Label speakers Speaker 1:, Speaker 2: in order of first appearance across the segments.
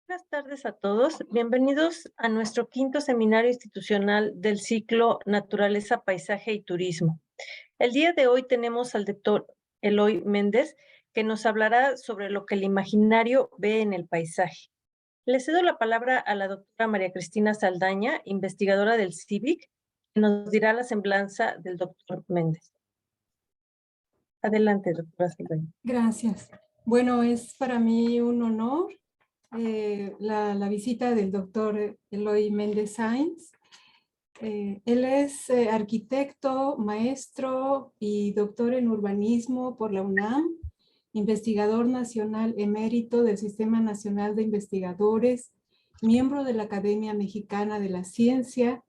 Speaker 1: Buenas tardes a todos. Bienvenidos a nuestro quinto seminario institucional del ciclo Naturaleza, Paisaje y Turismo. El día de hoy tenemos al doctor Eloy Méndez, que nos hablará sobre lo que el imaginario ve en el paisaje. Le cedo la palabra a la doctora María Cristina Saldaña, investigadora del CIVIC, que nos dirá la semblanza del doctor Méndez. Adelante, doctora Saldaña.
Speaker 2: Gracias. Bueno, es para mí un honor la visita del doctor Eloy Méndez Sáenz. Él es arquitecto, maestro y doctor en urbanismo por la UNAM, investigador nacional emérito del Sistema Nacional de Investigadores, miembro de la Academia Mexicana de la Ciencia,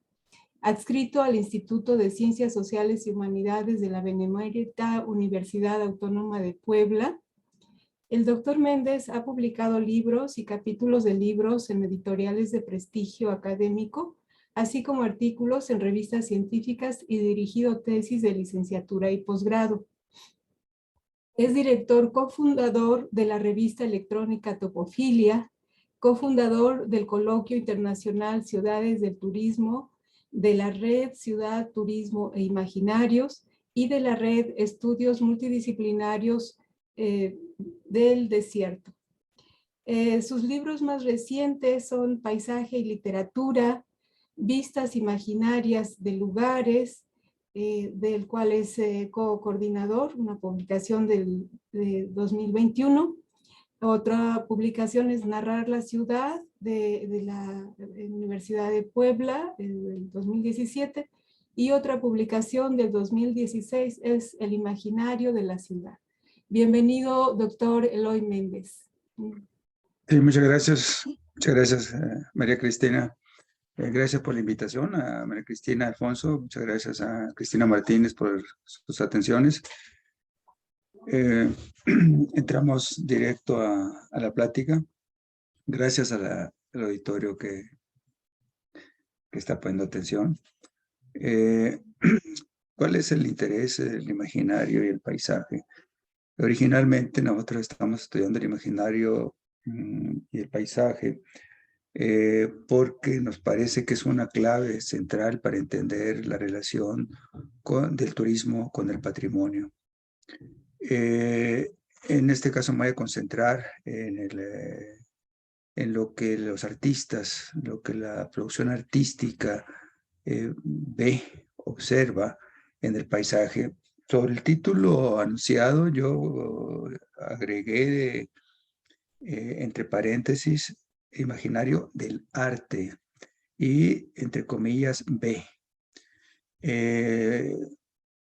Speaker 2: adscrito al Instituto de Ciencias Sociales y Humanidades de la Benemérita Universidad Autónoma de Puebla. El doctor Méndez ha publicado libros y capítulos de libros en editoriales de prestigio académico, así como artículos en revistas científicas y dirigido tesis de licenciatura y posgrado. Es director cofundador de la revista electrónica Topofilia, cofundador del Coloquio Internacional Ciudades del Turismo, de la Red Ciudad, Turismo e Imaginarios y de la Red Estudios Multidisciplinarios del Desierto. Sus libros más recientes son Paisaje y Literatura, Vistas Imaginarias de Lugares, del cual es co-coordinador, una publicación de 2021. Otra publicación es Narrar la Ciudad de la Universidad de Puebla, del 2017, y otra publicación del 2016 es El Imaginario de la Ciudad. Bienvenido, doctor Eloy Méndez.
Speaker 3: Sí, muchas gracias. Muchas gracias, María Cristina. Gracias por la invitación a María Cristina Alfonso. Muchas gracias a Cristina Martínez por sus atenciones. Entramos directo a la plática. Gracias al auditorio que está poniendo atención. ¿Cuál es el interés del imaginario y el paisaje? Originalmente nosotros estamos estudiando el imaginario y el paisaje porque nos parece que es una clave central para entender la relación del turismo con el patrimonio. En este caso me voy a concentrar en lo que los artistas, lo que la producción artística ve, observa en el paisaje. Sobre el título anunciado, yo agregué entre paréntesis imaginario del arte y entre comillas B.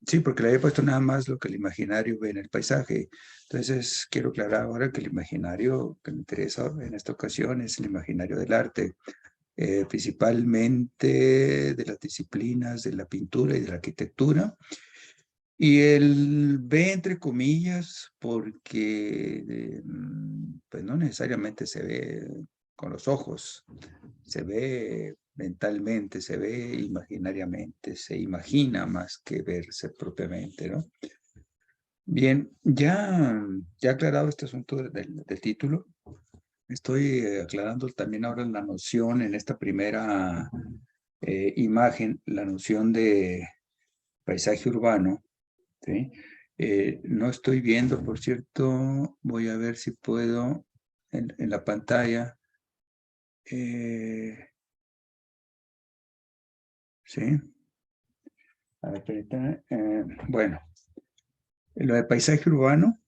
Speaker 3: Sí, porque le había puesto nada más lo que el imaginario ve en el paisaje. Entonces quiero aclarar ahora que el imaginario que me interesa en esta ocasión es el imaginario del arte, principalmente de las disciplinas de la pintura y de la arquitectura. Y el B entre comillas porque pues no necesariamente se ve con los ojos, se ve mentalmente, se ve imaginariamente, se imagina más que verse propiamente, ¿no? Bien, ya aclarado este asunto del título, estoy aclarando también ahora la noción en esta primera imagen, la noción de paisaje urbano, ¿sí? No estoy viendo, por cierto, voy a ver si puedo en la pantalla. Sí. A ver, permítame. Bueno, lo de paisaje urbano,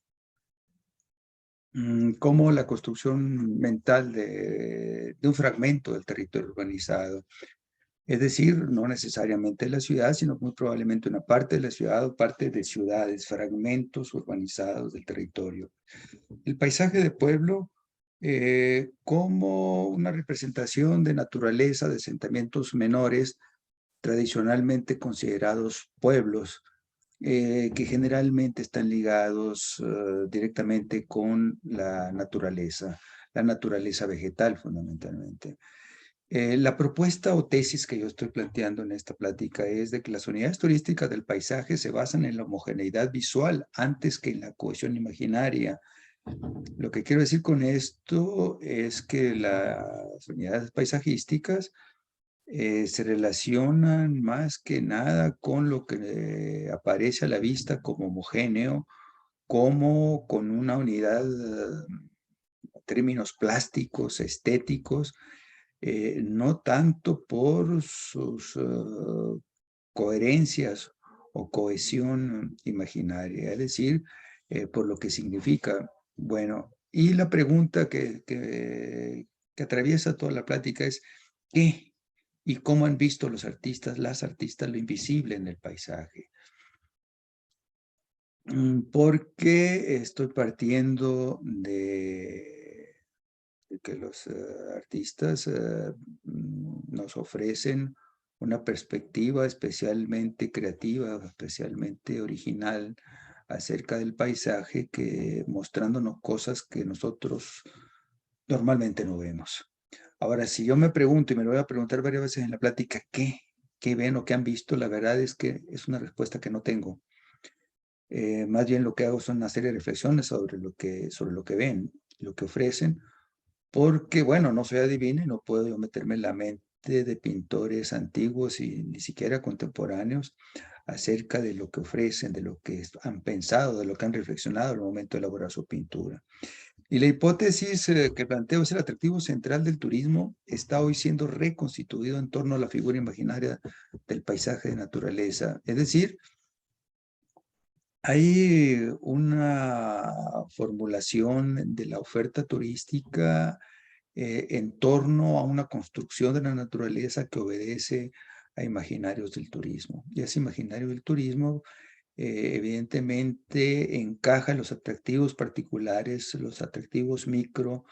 Speaker 3: como la construcción mental de un fragmento del territorio urbanizado. Es decir, no necesariamente la ciudad, sino muy probablemente una parte de la ciudad o parte de ciudades, fragmentos urbanizados del territorio. El paisaje de pueblo como una representación de naturaleza, de asentamientos menores, tradicionalmente considerados pueblos, que generalmente están ligados directamente con la naturaleza vegetal fundamentalmente. La propuesta o tesis que yo estoy planteando en esta plática es de que las unidades turísticas del paisaje se basan en la homogeneidad visual antes que en la cohesión imaginaria Lo que quiero decir con esto es que las unidades paisajísticas se relacionan más que nada con lo que aparece a la vista como homogéneo, como con una unidad, términos plásticos, estéticos, no tanto por sus coherencias o cohesión imaginaria, es decir, por lo que significa. Bueno, y la pregunta que atraviesa toda la plática es, ¿qué y cómo han visto los artistas, las artistas, lo invisible en el paisaje? Porque estoy partiendo de que los artistas nos ofrecen una perspectiva especialmente creativa, especialmente original acerca del paisaje, que mostrándonos cosas que nosotros normalmente no vemos. Ahora, si yo me pregunto, y me lo voy a preguntar varias veces en la plática, ¿qué ven o qué han visto? La verdad es que es una respuesta que no tengo. Más bien lo que hago son una serie de reflexiones sobre lo que ven, lo que ofrecen, porque, bueno, no soy adivino y no puedo yo meterme en la mente de pintores antiguos y ni siquiera contemporáneos acerca de lo que ofrecen, de lo que han pensado, de lo que han reflexionado al momento de elaborar su pintura. Y la hipótesis que planteo es: el atractivo central del turismo está hoy siendo reconstituido en torno a la figura imaginaria del paisaje de naturaleza. Es decir, hay una formulación de la oferta turística en torno a una construcción de la naturaleza que obedece a imaginarios del turismo. Y ese imaginario del turismo evidentemente encaja en los atractivos particulares, los atractivos micro,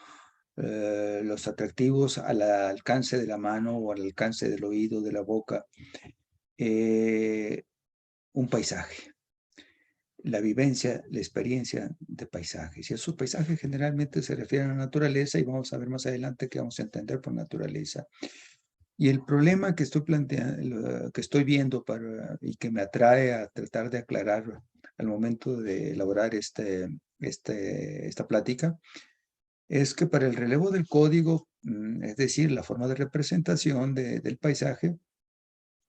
Speaker 3: los atractivos al alcance de la mano o al alcance del oído, de la boca, un paisaje, la vivencia, la experiencia de paisajes. Y esos paisajes generalmente se refieren a la naturaleza, y vamos a ver más adelante qué vamos a entender por naturaleza. Y el problema que estoy planteando, que estoy viendo y que me atrae a tratar de aclarar al momento de elaborar esta plática, es que para el relevo del código, es decir, la forma de representación del paisaje,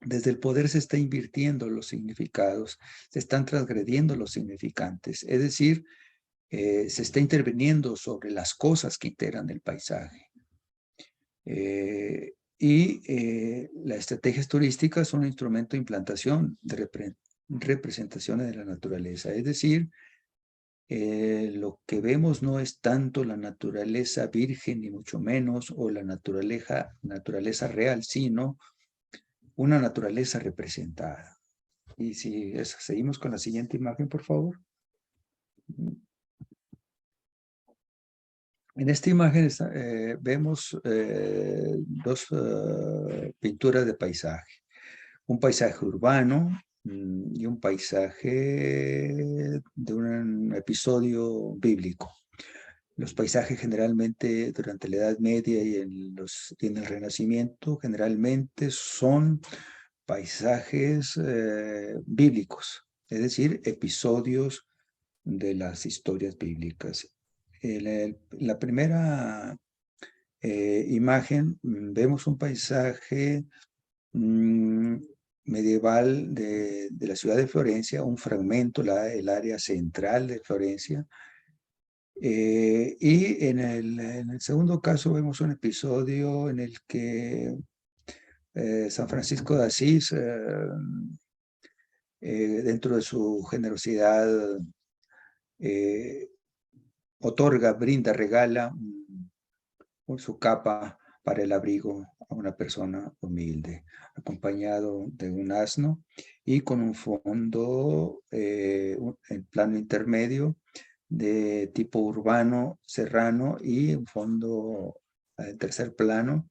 Speaker 3: desde el poder se está invirtiendo los significados, se están transgrediendo los significantes, es decir, se está interviniendo sobre las cosas que integran el paisaje. Las estrategias turísticas son un instrumento de implantación de representaciones de la naturaleza, es decir, lo que vemos no es tanto la naturaleza virgen, ni mucho menos, o la naturaleza real, sino una naturaleza representada. Y si seguimos con la siguiente imagen, por favor. En esta imagen vemos dos pinturas de paisaje. Un paisaje urbano y un paisaje de un episodio bíblico. Los paisajes generalmente durante la Edad Media y en el Renacimiento generalmente son paisajes bíblicos, es decir, episodios de las historias bíblicas. La primera imagen, vemos un paisaje medieval de la ciudad de Florencia, un fragmento, el área central de Florencia. Y en el segundo caso vemos un episodio en el que San Francisco de Asís, dentro de su generosidad, brinda, regala su capa para el abrigo a una persona humilde, acompañado de un asno y con un fondo en plano intermedio de tipo urbano, serrano, y un fondo en tercer plano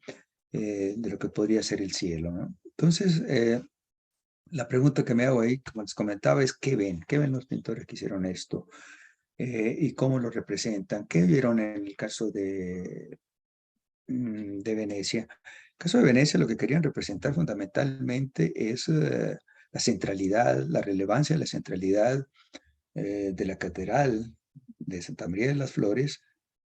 Speaker 3: de lo que podría ser el cielo, ¿no? Entonces, la pregunta que me hago ahí, como les comentaba, es ¿qué ven? ¿Qué ven los pintores que hicieron esto? ¿Y cómo lo representan? ¿Qué vieron en el caso de Venecia? En el caso de Venecia, lo que querían representar fundamentalmente es la centralidad, la relevancia de la centralidad de la catedral de Santa María de las Flores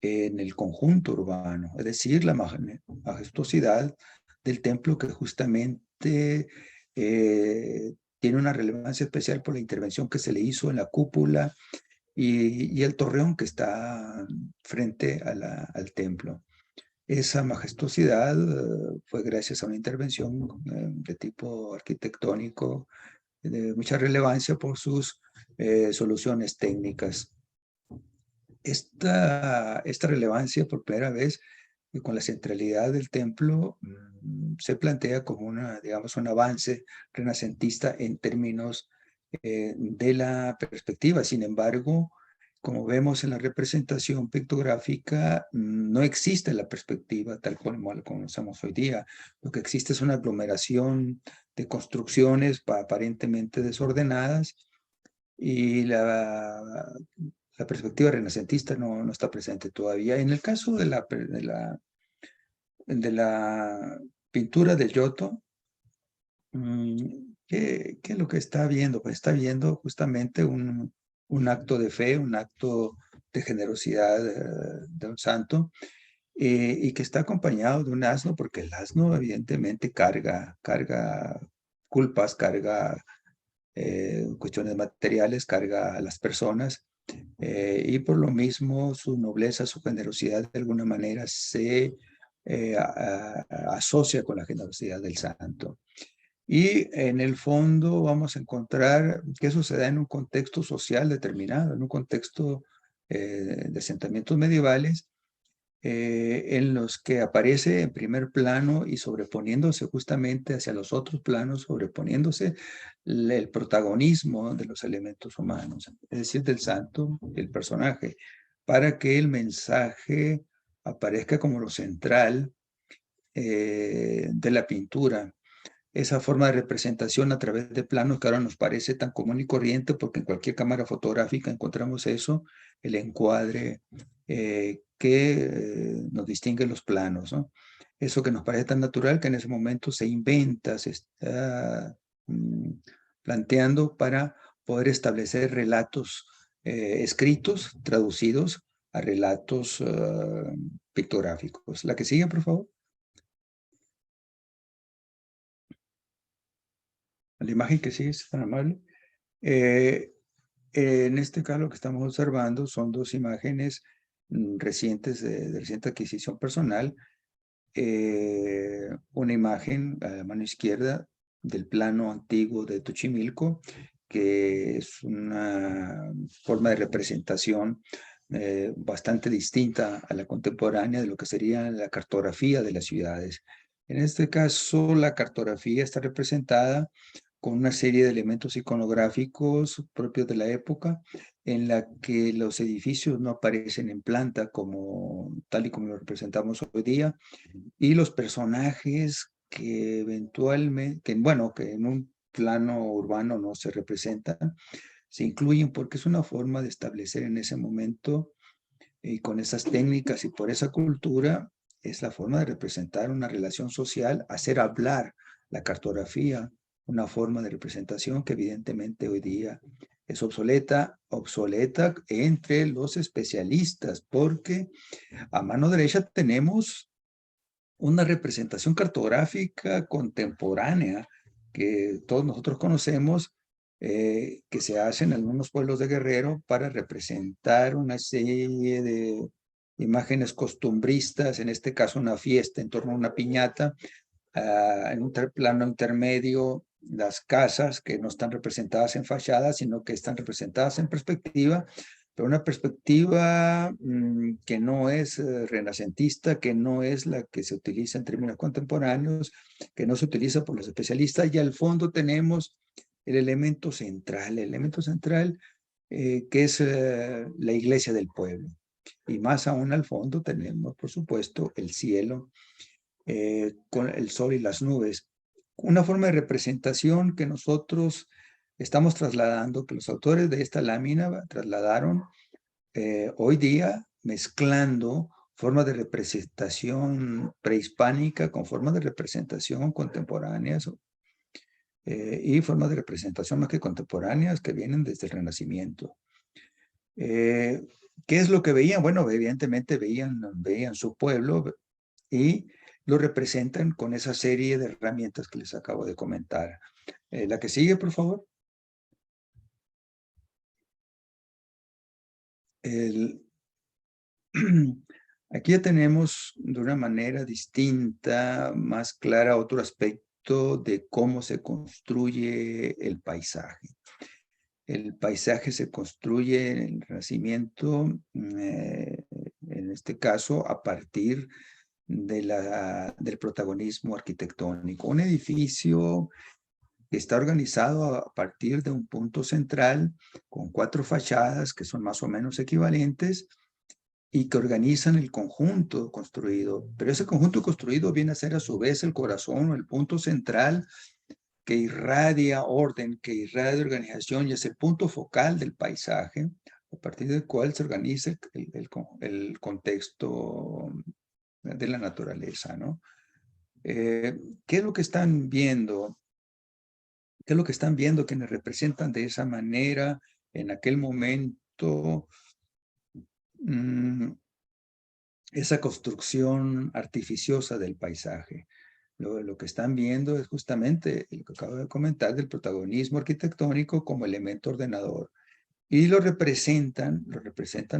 Speaker 3: en el conjunto urbano, es decir, la majestuosidad del templo que justamente tiene una relevancia especial por la intervención que se le hizo en la cúpula y el torreón que está frente a al templo. Esa majestuosidad fue gracias a una intervención de tipo arquitectónico de mucha relevancia por sus soluciones técnicas. Esta relevancia por primera vez con la centralidad del templo se plantea como digamos, un avance renacentista en términos de la perspectiva. Sin embargo, como vemos en la representación pictográfica, no existe la perspectiva tal como la conocemos hoy día. Lo que existe es una aglomeración de construcciones aparentemente desordenadas y la perspectiva renacentista no está presente todavía. En el caso de la pintura de Giotto, ¿qué es lo que está viendo? Pues está viendo justamente un acto de fe, un acto de generosidad de un santo, y que está acompañado de un asno, porque el asno evidentemente carga culpas, carga cuestiones materiales, carga a las personas, y por lo mismo su nobleza, su generosidad de alguna manera se asocia con la generosidad del santo. Y en el fondo vamos a encontrar que eso se da en un contexto social determinado, en un contexto de asentamientos medievales, en los que aparece en primer plano y sobreponiéndose justamente hacia los otros planos, sobreponiéndose el protagonismo de los elementos humanos, es decir, del santo, el personaje, para que el mensaje aparezca como lo central de la pintura. Esa forma de representación a través de planos que ahora nos parece tan común y corriente, porque en cualquier cámara fotográfica encontramos eso, el encuadre que nos distingue los planos, ¿no? Eso que nos parece tan natural que en ese momento se inventa, se está planteando para poder establecer relatos escritos, traducidos a relatos pictográficos. La que sigue, por favor. La imagen que sigue, es tan amable. En este caso lo que estamos observando son dos imágenes recientes de reciente adquisición personal. Una imagen a la mano izquierda del plano antiguo de Xochimilco, que es una forma de representación bastante distinta a la contemporánea de lo que sería la cartografía de las ciudades. En este caso, la cartografía está representada con una serie de elementos iconográficos propios de la época, en la que los edificios no aparecen en planta tal y como lo representamos hoy día, y los personajes que eventualmente, que en un plano urbano no se representan, se incluyen porque es una forma de establecer en ese momento, y con esas técnicas y por esa cultura, es la forma de representar una relación social, hacer hablar la cartografía, una forma de representación que evidentemente hoy día es obsoleta entre los especialistas, porque a mano derecha tenemos una representación cartográfica contemporánea que todos nosotros conocemos, que se hace en algunos pueblos de Guerrero para representar una serie de imágenes costumbristas, en este caso una fiesta en torno a una piñata, en un plano intermedio, las casas que no están representadas en fachada, sino que están representadas en perspectiva, pero una perspectiva que no es renacentista, que no es la que se utiliza en términos contemporáneos, que no se utiliza por los especialistas, y al fondo tenemos el elemento central que es la iglesia del pueblo. Y más aún al fondo tenemos, por supuesto, el cielo, con el sol y las nubes. Una forma de representación que nosotros estamos trasladando, que los autores de esta lámina trasladaron hoy día, mezclando formas de representación prehispánica con formas de representación contemporáneas, y formas de representación más que contemporáneas que vienen desde el Renacimiento. ¿Qué es lo que veían? Bueno, evidentemente veían su pueblo y lo representan con esa serie de herramientas que les acabo de comentar. La que sigue, por favor. Aquí ya tenemos de una manera distinta, más clara, otro aspecto de cómo se construye el paisaje. El paisaje se construye en el Renacimiento, en este caso, a partir del protagonismo arquitectónico. Un edificio que está organizado a partir de un punto central con 4 fachadas que son más o menos equivalentes y que organizan el conjunto construido. Pero ese conjunto construido viene a ser a su vez el corazón o el punto central que irradia orden, que irradia organización y es el punto focal del paisaje, a partir del cual se organiza el contexto de la naturaleza, ¿no? ¿Qué es lo que están viendo? ¿Qué es lo que están viendo quienes representan de esa manera en aquel momento esa construcción artificiosa del paisaje? Lo que están viendo es justamente lo que acabo de comentar del protagonismo arquitectónico como elemento ordenador. Y lo representan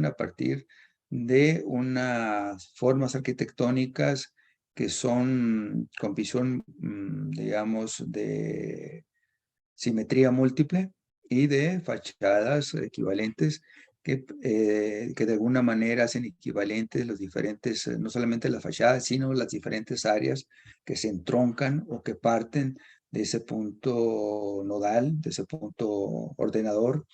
Speaker 3: a partir de unas formas arquitectónicas que son con visión, digamos, de simetría múltiple y de fachadas equivalentes que de alguna manera hacen equivalentes los diferentes, no solamente las fachadas, sino las diferentes áreas que se entroncan o que parten de ese punto nodal, de ese punto ordenador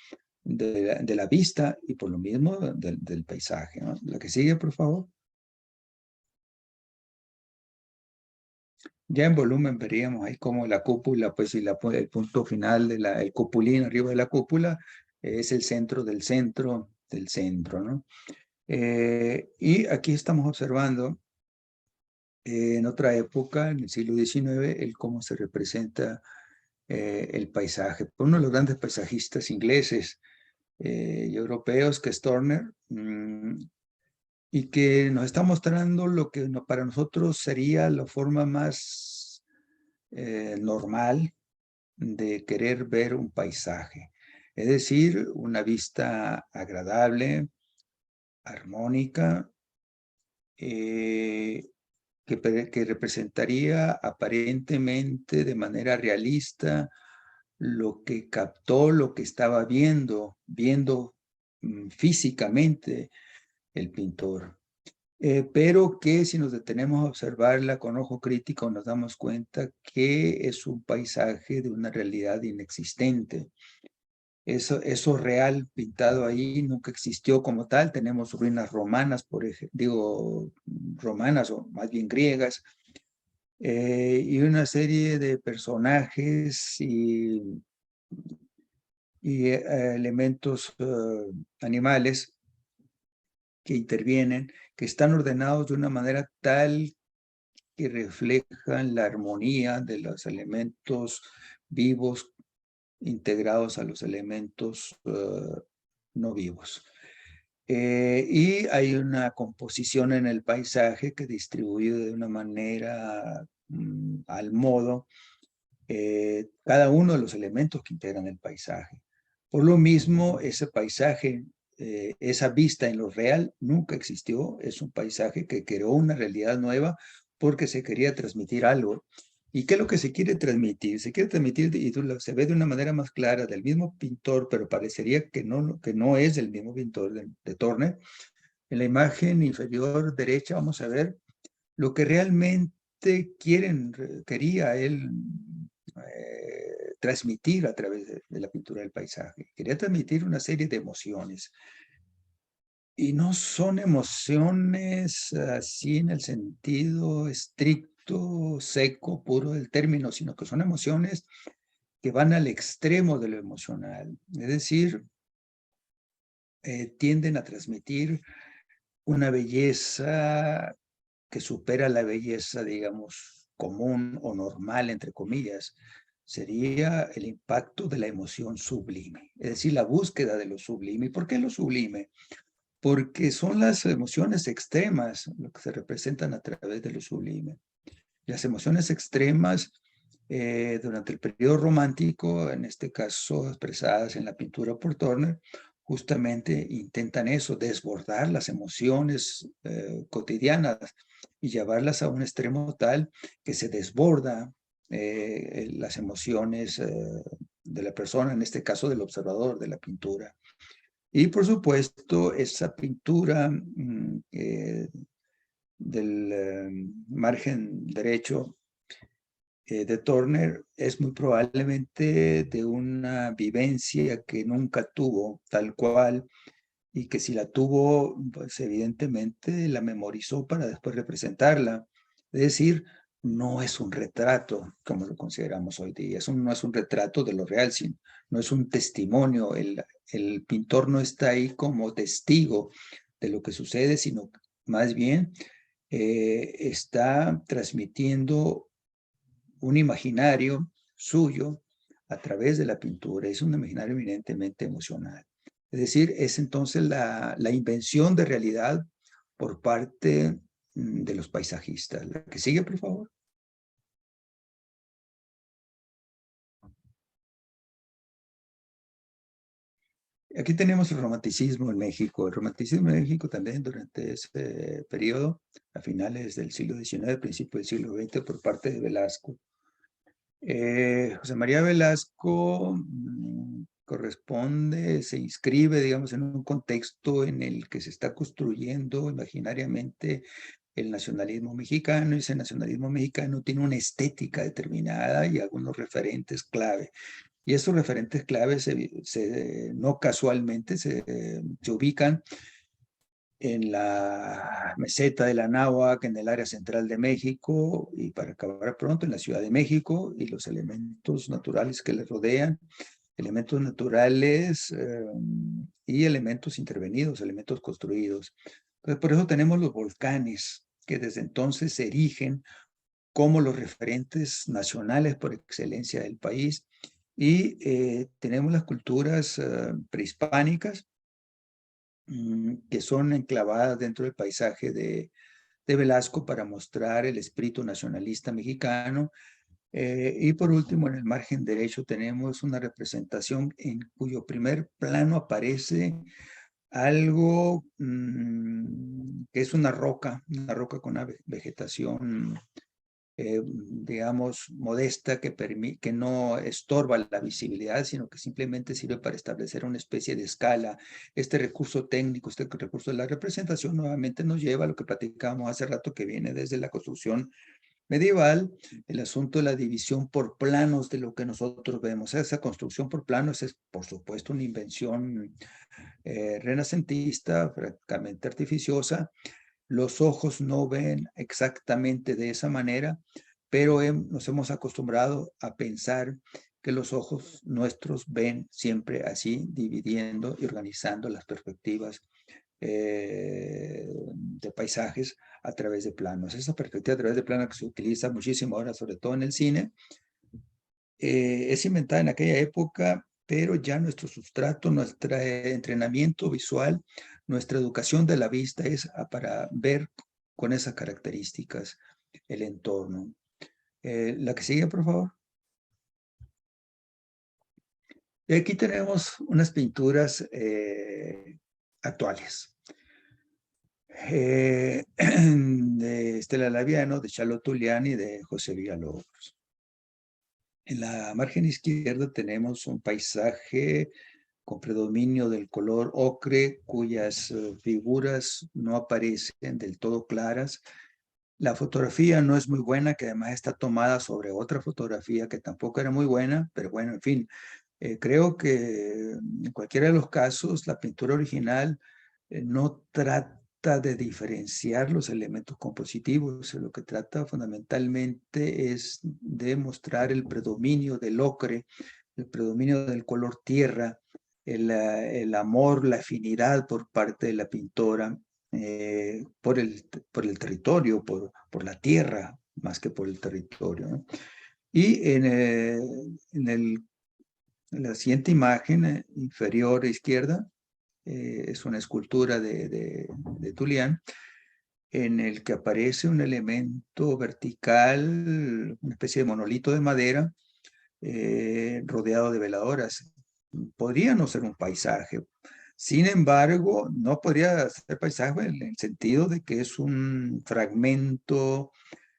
Speaker 3: de la vista y por lo mismo del paisaje, ¿no? La que sigue, por favor. Ya en volumen veríamos ahí como la cúpula, pues, y el punto final el cupulín arriba de la cúpula es el centro del centro del centro, ¿no? Y aquí estamos observando en otra época, en el siglo XIX, el cómo se representa el paisaje. Uno de los grandes paisajistas ingleses y europeos, que es Turner, y que nos está mostrando lo que para nosotros sería la forma más normal de querer ver un paisaje. Es decir, una vista agradable, armónica, que representaría aparentemente de manera realista lo que captó, lo que estaba viendo físicamente el pintor. Pero que si nos detenemos a observarla con ojo crítico nos damos cuenta que es un paisaje de una realidad inexistente. Eso real pintado ahí nunca existió como tal. Tenemos ruinas romanas, por ejemplo, digo romanas o más bien griegas, y una serie de personajes y elementos animales que intervienen, que están ordenados de una manera tal que reflejan la armonía de los elementos vivos integrados a los elementos no vivos. Y hay una composición en el paisaje que distribuido de una manera al modo cada uno de los elementos que integran el paisaje. Por lo mismo, ese paisaje, esa vista en lo real nunca existió. Es un paisaje que creó una realidad nueva porque se quería transmitir algo. ¿Y qué es lo que se quiere transmitir? Se quiere transmitir, y se ve de una manera más clara, del mismo pintor, pero parecería que no es del mismo pintor de Turner. En la imagen inferior derecha vamos a ver lo que realmente quería él transmitir a través de la pintura del paisaje. Quería transmitir una serie de emociones. Y no son emociones así en el sentido estricto, seco, puro del término, sino que son emociones que van al extremo de lo emocional. Es decir, tienden a transmitir una belleza que supera la belleza, digamos, común o normal, entre comillas. Sería el impacto de la emoción sublime, es decir, la búsqueda de lo sublime. ¿Y por qué lo sublime? porque son las emociones extremas lo que se representan a través de lo sublime. Las emociones extremas durante el periodo romántico, en este caso expresadas en la pintura por Turner, justamente intentan eso, desbordar las emociones cotidianas y llevarlas a un extremo tal que se desborda las emociones de la persona, en este caso del observador de la pintura. Y por supuesto, esa pintura del margen derecho de Turner es muy probablemente de una vivencia que nunca tuvo tal cual y que si la tuvo, pues evidentemente la memorizó para después representarla. Es decir, no es un retrato como lo consideramos hoy día, no es un retrato de lo real, no es un testimonio, el pintor no está ahí como testigo de lo que sucede, sino más bien está transmitiendo un imaginario suyo a través de la pintura. Es un imaginario eminentemente emocional. Es decir, es entonces la invención de realidad por parte de los paisajistas. La que sigue, por favor. Aquí tenemos el romanticismo en México. El romanticismo en México también durante ese periodo, a finales del siglo XIX, principio del siglo XX, por parte de Velasco. José María Velasco corresponde, se inscribe, digamos, en un contexto en el que se está construyendo imaginariamente el nacionalismo mexicano, y ese nacionalismo mexicano tiene una estética determinada y algunos referentes clave. Y esos referentes claves no casualmente se ubican en la meseta de la Anáhuac, en el área central de México, y para acabar pronto en la Ciudad de México, y los elementos naturales que le rodean, elementos naturales y elementos intervenidos, elementos construidos. Entonces, por eso tenemos los volcanes, que desde entonces se erigen como los referentes nacionales por excelencia del país, y tenemos las culturas prehispánicas, que son enclavadas dentro del paisaje de Velasco para mostrar el espíritu nacionalista mexicano. Y por último, en el margen derecho tenemos una representación en cuyo primer plano aparece algo que es una roca con una vegetación digamos, modesta, que no estorba la visibilidad, sino que simplemente sirve para establecer una especie de escala. Este recurso técnico, este recurso de la representación, nuevamente nos lleva a lo que platicábamos hace rato, que viene desde la construcción medieval, el asunto de la división por planos de lo que nosotros vemos. Esa construcción por planos es, por supuesto, una invención renacentista, prácticamente artificiosa. Los ojos no ven exactamente de esa manera, pero nos hemos acostumbrado a pensar que los ojos nuestros ven siempre así, dividiendo y organizando las perspectivas de paisajes a través de planos. Esa perspectiva a través de planos que se utiliza muchísimo ahora, sobre todo en el cine, es inventada en aquella época, pero ya nuestro sustrato, nuestro entrenamiento visual, nuestra educación de la vista es para ver con esas características el entorno. La que sigue, por favor. Y aquí tenemos unas pinturas actuales. De Estela Laviano, de Charlotte Tulliani y de José Villalobos. En la margen izquierda tenemos un paisaje con predominio del color ocre, cuyas figuras no aparecen del todo claras. La fotografía no es muy buena, que además está tomada sobre otra fotografía que tampoco era muy buena, pero bueno, en fin, creo que en cualquiera de los casos la pintura original no trata de diferenciar los elementos compositivos, lo que trata fundamentalmente es de mostrar el predominio del ocre, el predominio del color tierra, el amor, la afinidad por parte de la pintora por el territorio, por la tierra, más que por el territorio, ¿no? Y en la siguiente imagen inferior a izquierda, es una escultura de Tullián, en el que aparece un elemento vertical, una especie de monolito de madera, rodeado de veladoras. Podría no ser un paisaje. Sin embargo, no podría ser paisaje en el sentido de que es un fragmento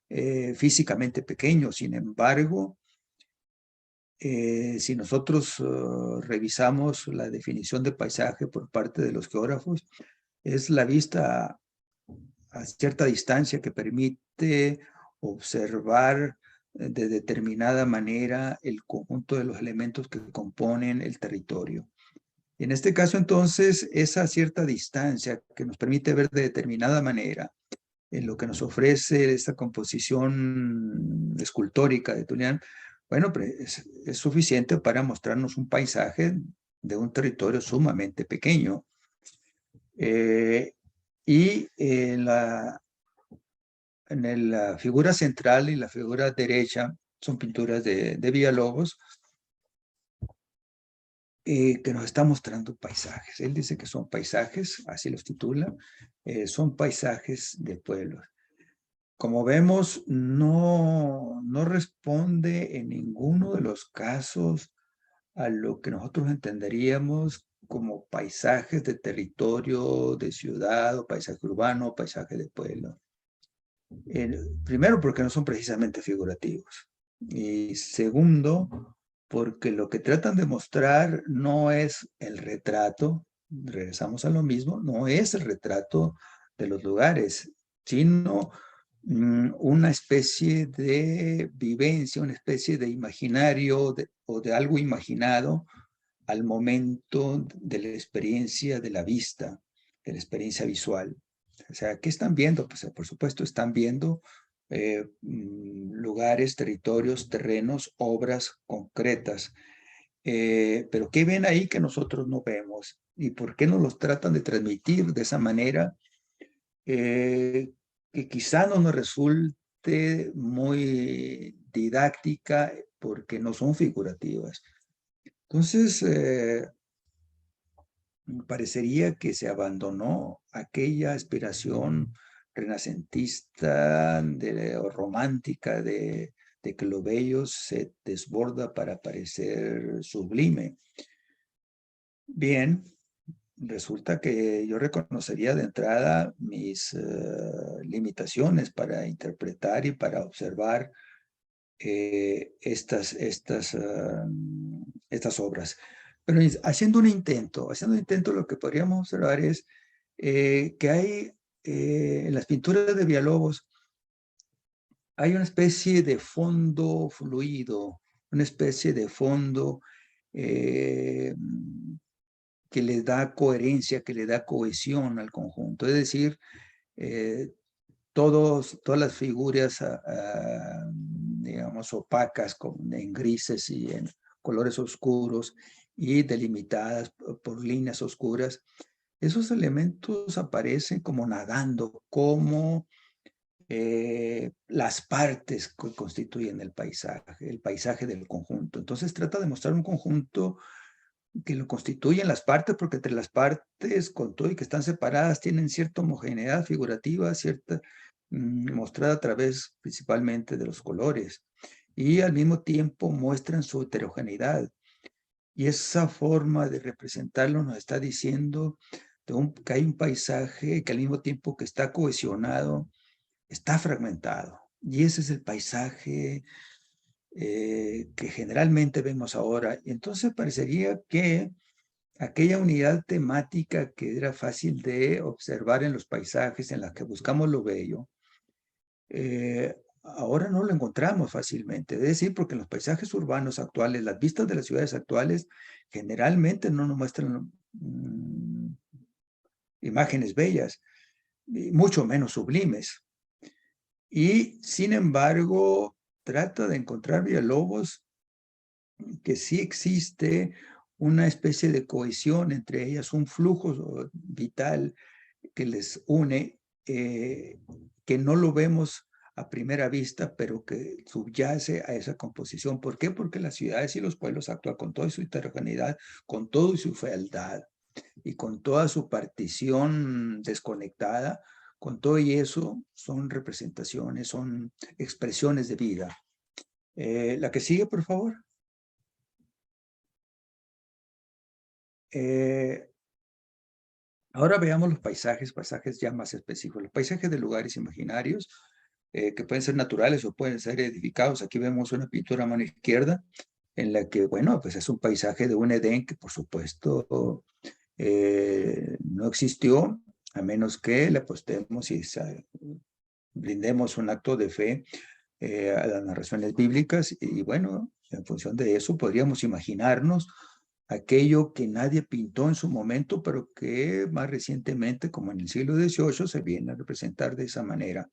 Speaker 3: físicamente pequeño. Sin embargo, si nosotros revisamos la definición de paisaje por parte de los geógrafos, es la vista a cierta distancia que permite observar de determinada manera el conjunto de los elementos que componen el territorio. En este caso, entonces, esa cierta distancia que nos permite ver de determinada manera en lo que nos ofrece esta composición escultórica de Tullián, bueno, pues es suficiente para mostrarnos un paisaje de un territorio sumamente pequeño. Y en la figura central y la figura derecha son pinturas de Villalobos, que nos está mostrando paisajes. Él dice que son paisajes, así los titula, son paisajes de pueblos. Como vemos, no responde en ninguno de los casos a lo que nosotros entenderíamos como paisajes de territorio, de ciudad, o paisaje urbano, o paisaje de pueblo. Primero, porque no son precisamente figurativos. Y segundo, porque lo que tratan de mostrar no es el retrato, regresamos a lo mismo, no es el retrato de los lugares, sino una especie de vivencia, una especie de imaginario o de algo imaginado al momento de la experiencia de la vista, de la experiencia visual. O sea, ¿qué están viendo? Pues por supuesto están viendo lugares, territorios, terrenos, obras concretas. Pero ¿qué ven ahí que nosotros no vemos? ¿Y por qué nos los tratan de transmitir de esa manera? Que quizá no nos resulte muy didáctica porque no son figurativas. Entonces, parecería que se abandonó aquella aspiración renacentista o romántica de que lo bello se desborda para parecer sublime. Bien, resulta que yo reconocería de entrada mis limitaciones para interpretar y para observar estas obras. Pero haciendo un intento, lo que podríamos observar es que hay en las pinturas de Villalobos, hay una especie de fondo fluido, una especie de fondo que le da coherencia, que le da cohesión al conjunto. Es decir, todas las figuras, digamos, opacas, en grises y en colores oscuros y delimitadas por líneas oscuras, esos elementos aparecen como nadando, como las partes que constituyen el paisaje del conjunto. Entonces trata de mostrar un conjunto que lo constituyen las partes, porque entre las partes, con todo y que están separadas, tienen cierta homogeneidad figurativa, cierta mostrada a través principalmente de los colores, y al mismo tiempo muestran su heterogeneidad. Y esa forma de representarlo nos está diciendo que hay un paisaje que al mismo tiempo que está cohesionado, está fragmentado. Y ese es el paisaje que generalmente vemos ahora. Y entonces parecería que aquella unidad temática que era fácil de observar en los paisajes en las que buscamos lo bello, ahora no lo encontramos fácilmente. Es decir, porque en los paisajes urbanos actuales, las vistas de las ciudades actuales generalmente no nos muestran imágenes bellas, mucho menos sublimes. Y sin embargo, trata de encontrar Villalobos que sí existe una especie de cohesión entre ellas, un flujo vital que les une, que no lo vemos a primera vista, pero que subyace a esa composición. ¿Por qué? Porque las ciudades y los pueblos actúan con toda su heterogeneidad, con toda su fealdad. y con toda su partición desconectada, con todo y eso son representaciones, son expresiones de vida. La que sigue, por favor. Ahora veamos los paisajes ya más específicos. Los paisajes de lugares imaginarios, que pueden ser naturales o pueden ser edificados. Aquí vemos una pintura a mano izquierda, en la que, bueno, pues es un paisaje de un Edén que, por supuesto, no existió, a menos que le apostemos y brindemos un acto de fe a las narraciones bíblicas. Y bueno, en función de eso podríamos imaginarnos aquello que nadie pintó en su momento, pero que más recientemente, como en el siglo XVIII, se viene a representar de esa manera.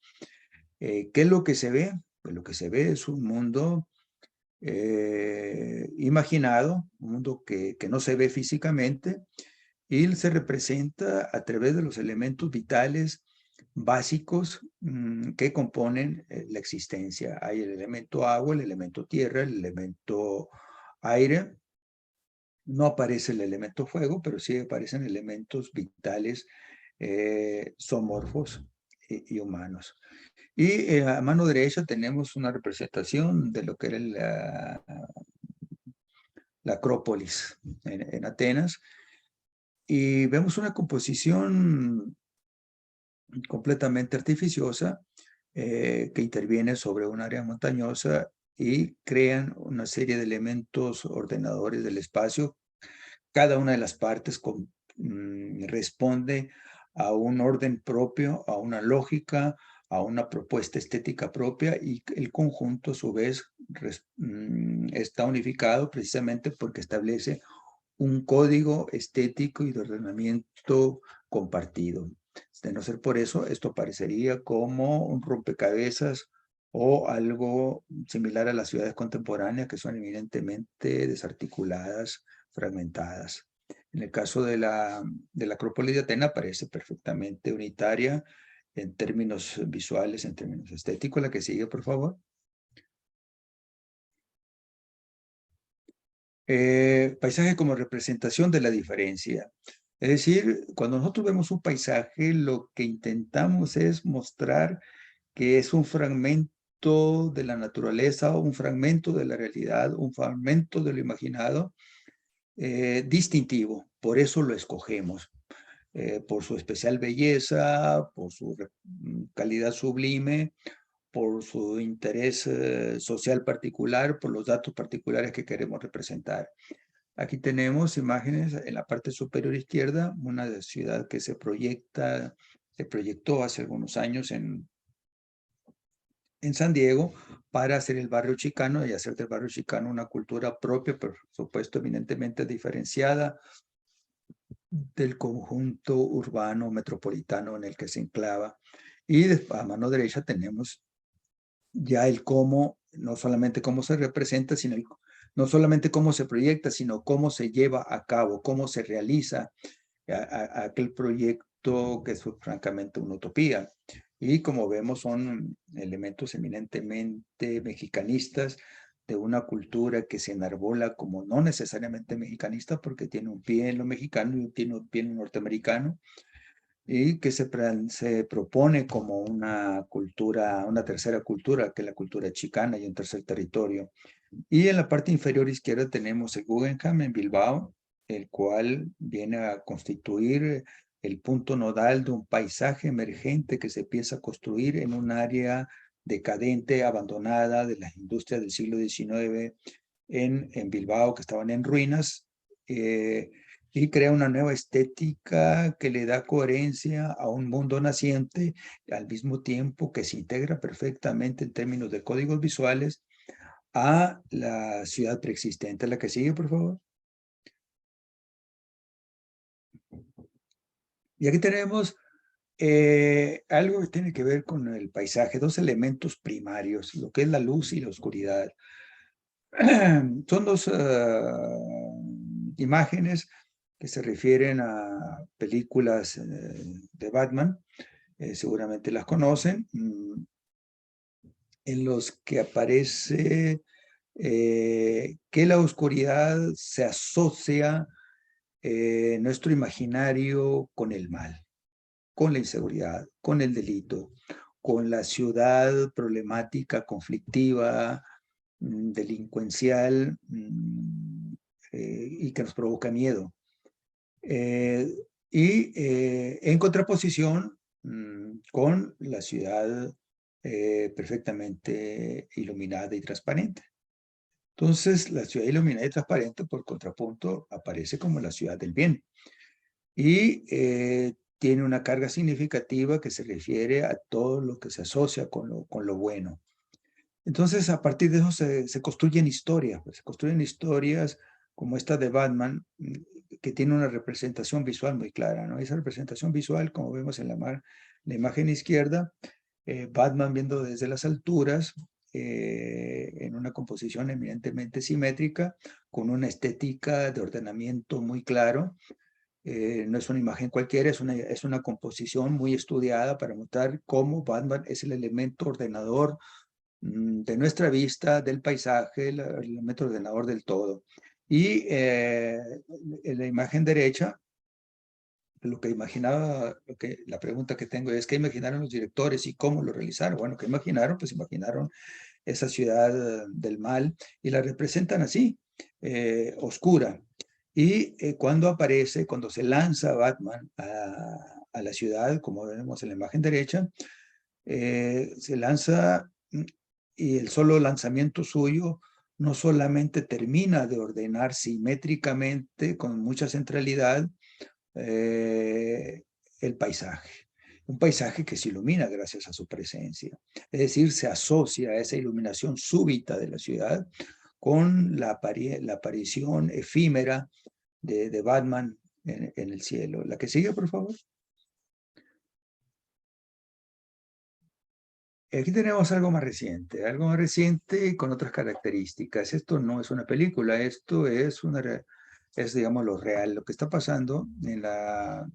Speaker 3: ¿Qué es lo que se ve? Pues lo que se ve es un mundo imaginado, un mundo que no se ve físicamente, y se representa a través de los elementos vitales básicos que componen la existencia. Hay el elemento agua, el elemento tierra, el elemento aire. No aparece el elemento fuego, pero sí aparecen elementos vitales zoomorfos y humanos. Y a mano derecha tenemos una representación de lo que era la Acrópolis en Atenas. Y vemos una composición completamente artificiosa que interviene sobre un área montañosa y crean una serie de elementos ordenadores del espacio. Cada una de las partes responde a un orden propio, a una lógica, a una propuesta estética propia, y el conjunto a su vez está unificado precisamente porque establece un código estético y de ordenamiento compartido. De no ser por eso, esto parecería como un rompecabezas o algo similar a las ciudades contemporáneas que son eminentemente desarticuladas, fragmentadas. En el caso de la Acrópolis de Atenas parece perfectamente unitaria en términos visuales, en términos estéticos. La que sigue, por favor. Paisaje como representación de la diferencia. Es decir, cuando nosotros vemos un paisaje, lo que intentamos es mostrar que es un fragmento de la naturaleza, un fragmento de la realidad, un fragmento de lo imaginado, distintivo. Por eso lo escogemos, por su especial belleza, por su calidad sublime, por su interés social particular, por los datos particulares que queremos representar. Aquí tenemos imágenes en la parte superior izquierda, una ciudad que se proyectó hace algunos años en San Diego para hacer el barrio chicano y hacer del barrio chicano una cultura propia, por supuesto eminentemente diferenciada del conjunto urbano metropolitano en el que se enclava. Y a mano derecha tenemos ya el cómo, no solamente cómo se representa, sino no solamente cómo se proyecta, sino cómo se lleva a cabo, cómo se realiza aquel proyecto que es francamente una utopía. Y como vemos, son elementos eminentemente mexicanistas de una cultura que se enarbola como no necesariamente mexicanista, porque tiene un pie en lo mexicano y tiene un pie en lo norteamericano, y que se propone como una cultura, una tercera cultura, que es la cultura chicana, y un tercer territorio. Y en la parte inferior izquierda tenemos el Guggenheim en Bilbao, el cual viene a constituir el punto nodal de un paisaje emergente que se empieza a construir en un área decadente, abandonada de las industrias del siglo XIX en Bilbao, que estaban en ruinas, y crea una nueva estética que le da coherencia a un mundo naciente, al mismo tiempo que se integra perfectamente en términos de códigos visuales a la ciudad preexistente. La que sigue, por favor. Y aquí tenemos algo que tiene que ver con el paisaje, dos elementos primarios, lo que es la luz y la oscuridad. Son dos imágenes que se refieren a películas de Batman, seguramente las conocen, en los que aparece que la oscuridad se asocia nuestro imaginario con el mal, con la inseguridad, con el delito, con la ciudad problemática, conflictiva, delincuencial, y que nos provoca miedo. En contraposición con la ciudad perfectamente iluminada y transparente. Entonces, la ciudad iluminada y transparente, por contrapunto, aparece como la ciudad del bien. Y tiene una carga significativa que se refiere a todo lo que se asocia con lo bueno. Entonces, a partir de eso se construyen historias, pues, se construyen historias como esta de Batman, que tiene una representación visual muy clara, ¿no? Esa representación visual, como vemos en la imagen izquierda, Batman viendo desde las alturas, en una composición eminentemente simétrica, con una estética de ordenamiento muy claro. No es una imagen cualquiera, es una composición muy estudiada para mostrar cómo Batman es el elemento ordenador de nuestra vista, del paisaje, el elemento ordenador del todo. Y en la imagen derecha, lo que imaginaba, la pregunta que tengo es, ¿qué imaginaron los directores y cómo lo realizaron? Bueno, ¿qué imaginaron? Pues imaginaron esa ciudad del mal y la representan así, oscura. Y cuando se lanza Batman a la ciudad, como vemos en la imagen derecha, se lanza y el solo lanzamiento suyo no solamente termina de ordenar simétricamente, con mucha centralidad, el paisaje. Un paisaje que se ilumina gracias a su presencia. Es decir, se asocia a esa iluminación súbita de la ciudad con la aparición efímera de Batman en el cielo. La que sigue, por favor. Aquí tenemos algo más reciente y con otras características. Esto no es una película, esto es digamos, lo real, lo que está pasando en la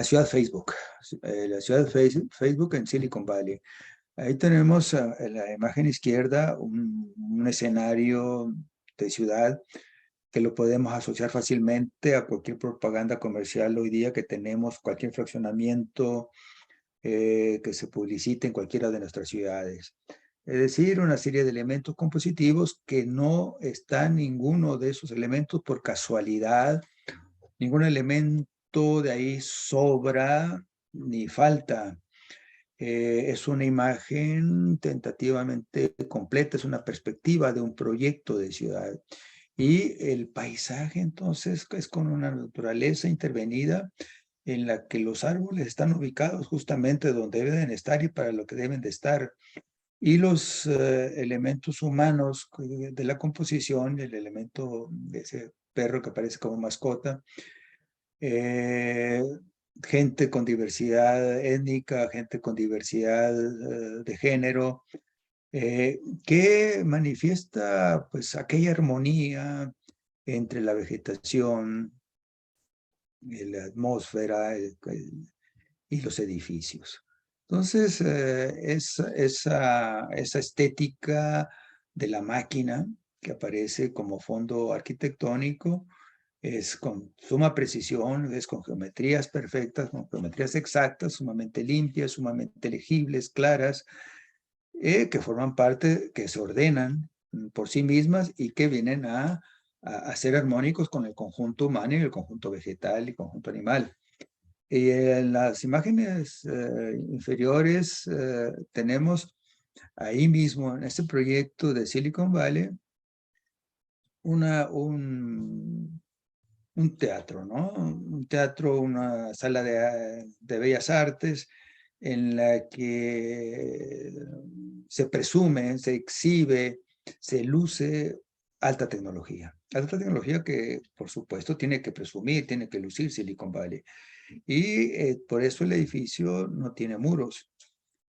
Speaker 3: ciudad Facebook, la ciudad Facebook en Silicon Valley. Ahí tenemos en la imagen izquierda un escenario de ciudad que lo podemos asociar fácilmente a cualquier propaganda comercial hoy día que tenemos, cualquier fraccionamiento que se publicite en cualquiera de nuestras ciudades. Es decir, una serie de elementos compositivos que no están ninguno de esos elementos por casualidad, ningún elemento de ahí sobra ni falta. Es una imagen tentativamente completa, es una perspectiva de un proyecto de ciudad. Y el paisaje entonces es con una naturaleza intervenida en la que los árboles están ubicados justamente donde deben estar y para lo que deben de estar. Y los elementos humanos de la composición, el elemento de ese perro que aparece como mascota, gente con diversidad étnica, gente con diversidad de género, que manifiesta pues aquella armonía entre la vegetación, la atmósfera y los edificios. Entonces, esa estética de la máquina que aparece como fondo arquitectónico es con suma precisión, es con geometrías perfectas, con geometrías exactas, sumamente limpias, sumamente legibles, claras, que forman parte, que se ordenan por sí mismas y que vienen a ser armónicos con el conjunto humano y el conjunto vegetal y el conjunto animal. Y en las imágenes inferiores tenemos ahí mismo, en este proyecto de Silicon Valley, un teatro, ¿no? Un teatro, una sala de bellas artes en la que se presume, se exhibe, se luce alta tecnología. Alta tecnología que, por supuesto, tiene que presumir, tiene que lucir Silicon Valley. Y por eso el edificio no tiene muros.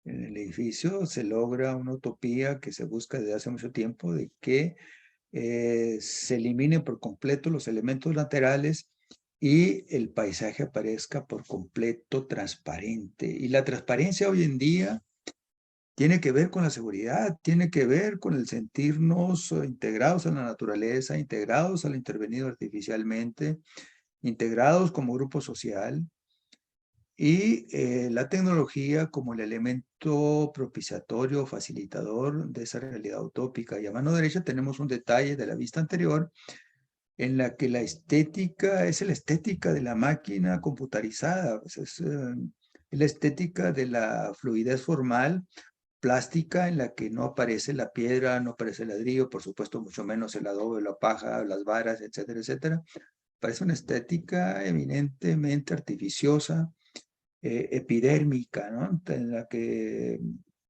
Speaker 3: En el edificio se logra una utopía que se busca desde hace mucho tiempo de que se eliminen por completo los elementos laterales y el paisaje aparezca por completo transparente. Y la transparencia hoy en día tiene que ver con la seguridad, tiene que ver con el sentirnos integrados a la naturaleza, integrados al intervenido artificialmente, integrados como grupo social, y la tecnología como el elemento propiciatorio, facilitador de esa realidad utópica. Y a mano derecha tenemos un detalle de la vista anterior, en la que la estética es la estética de la máquina computarizada, pues es la estética de la fluidez formal, plástica, en la que no aparece la piedra, no aparece el ladrillo, por supuesto mucho menos el adobe, la paja, las varas, etcétera, etcétera. Parece una estética eminentemente artificiosa, epidérmica, ¿no? En la que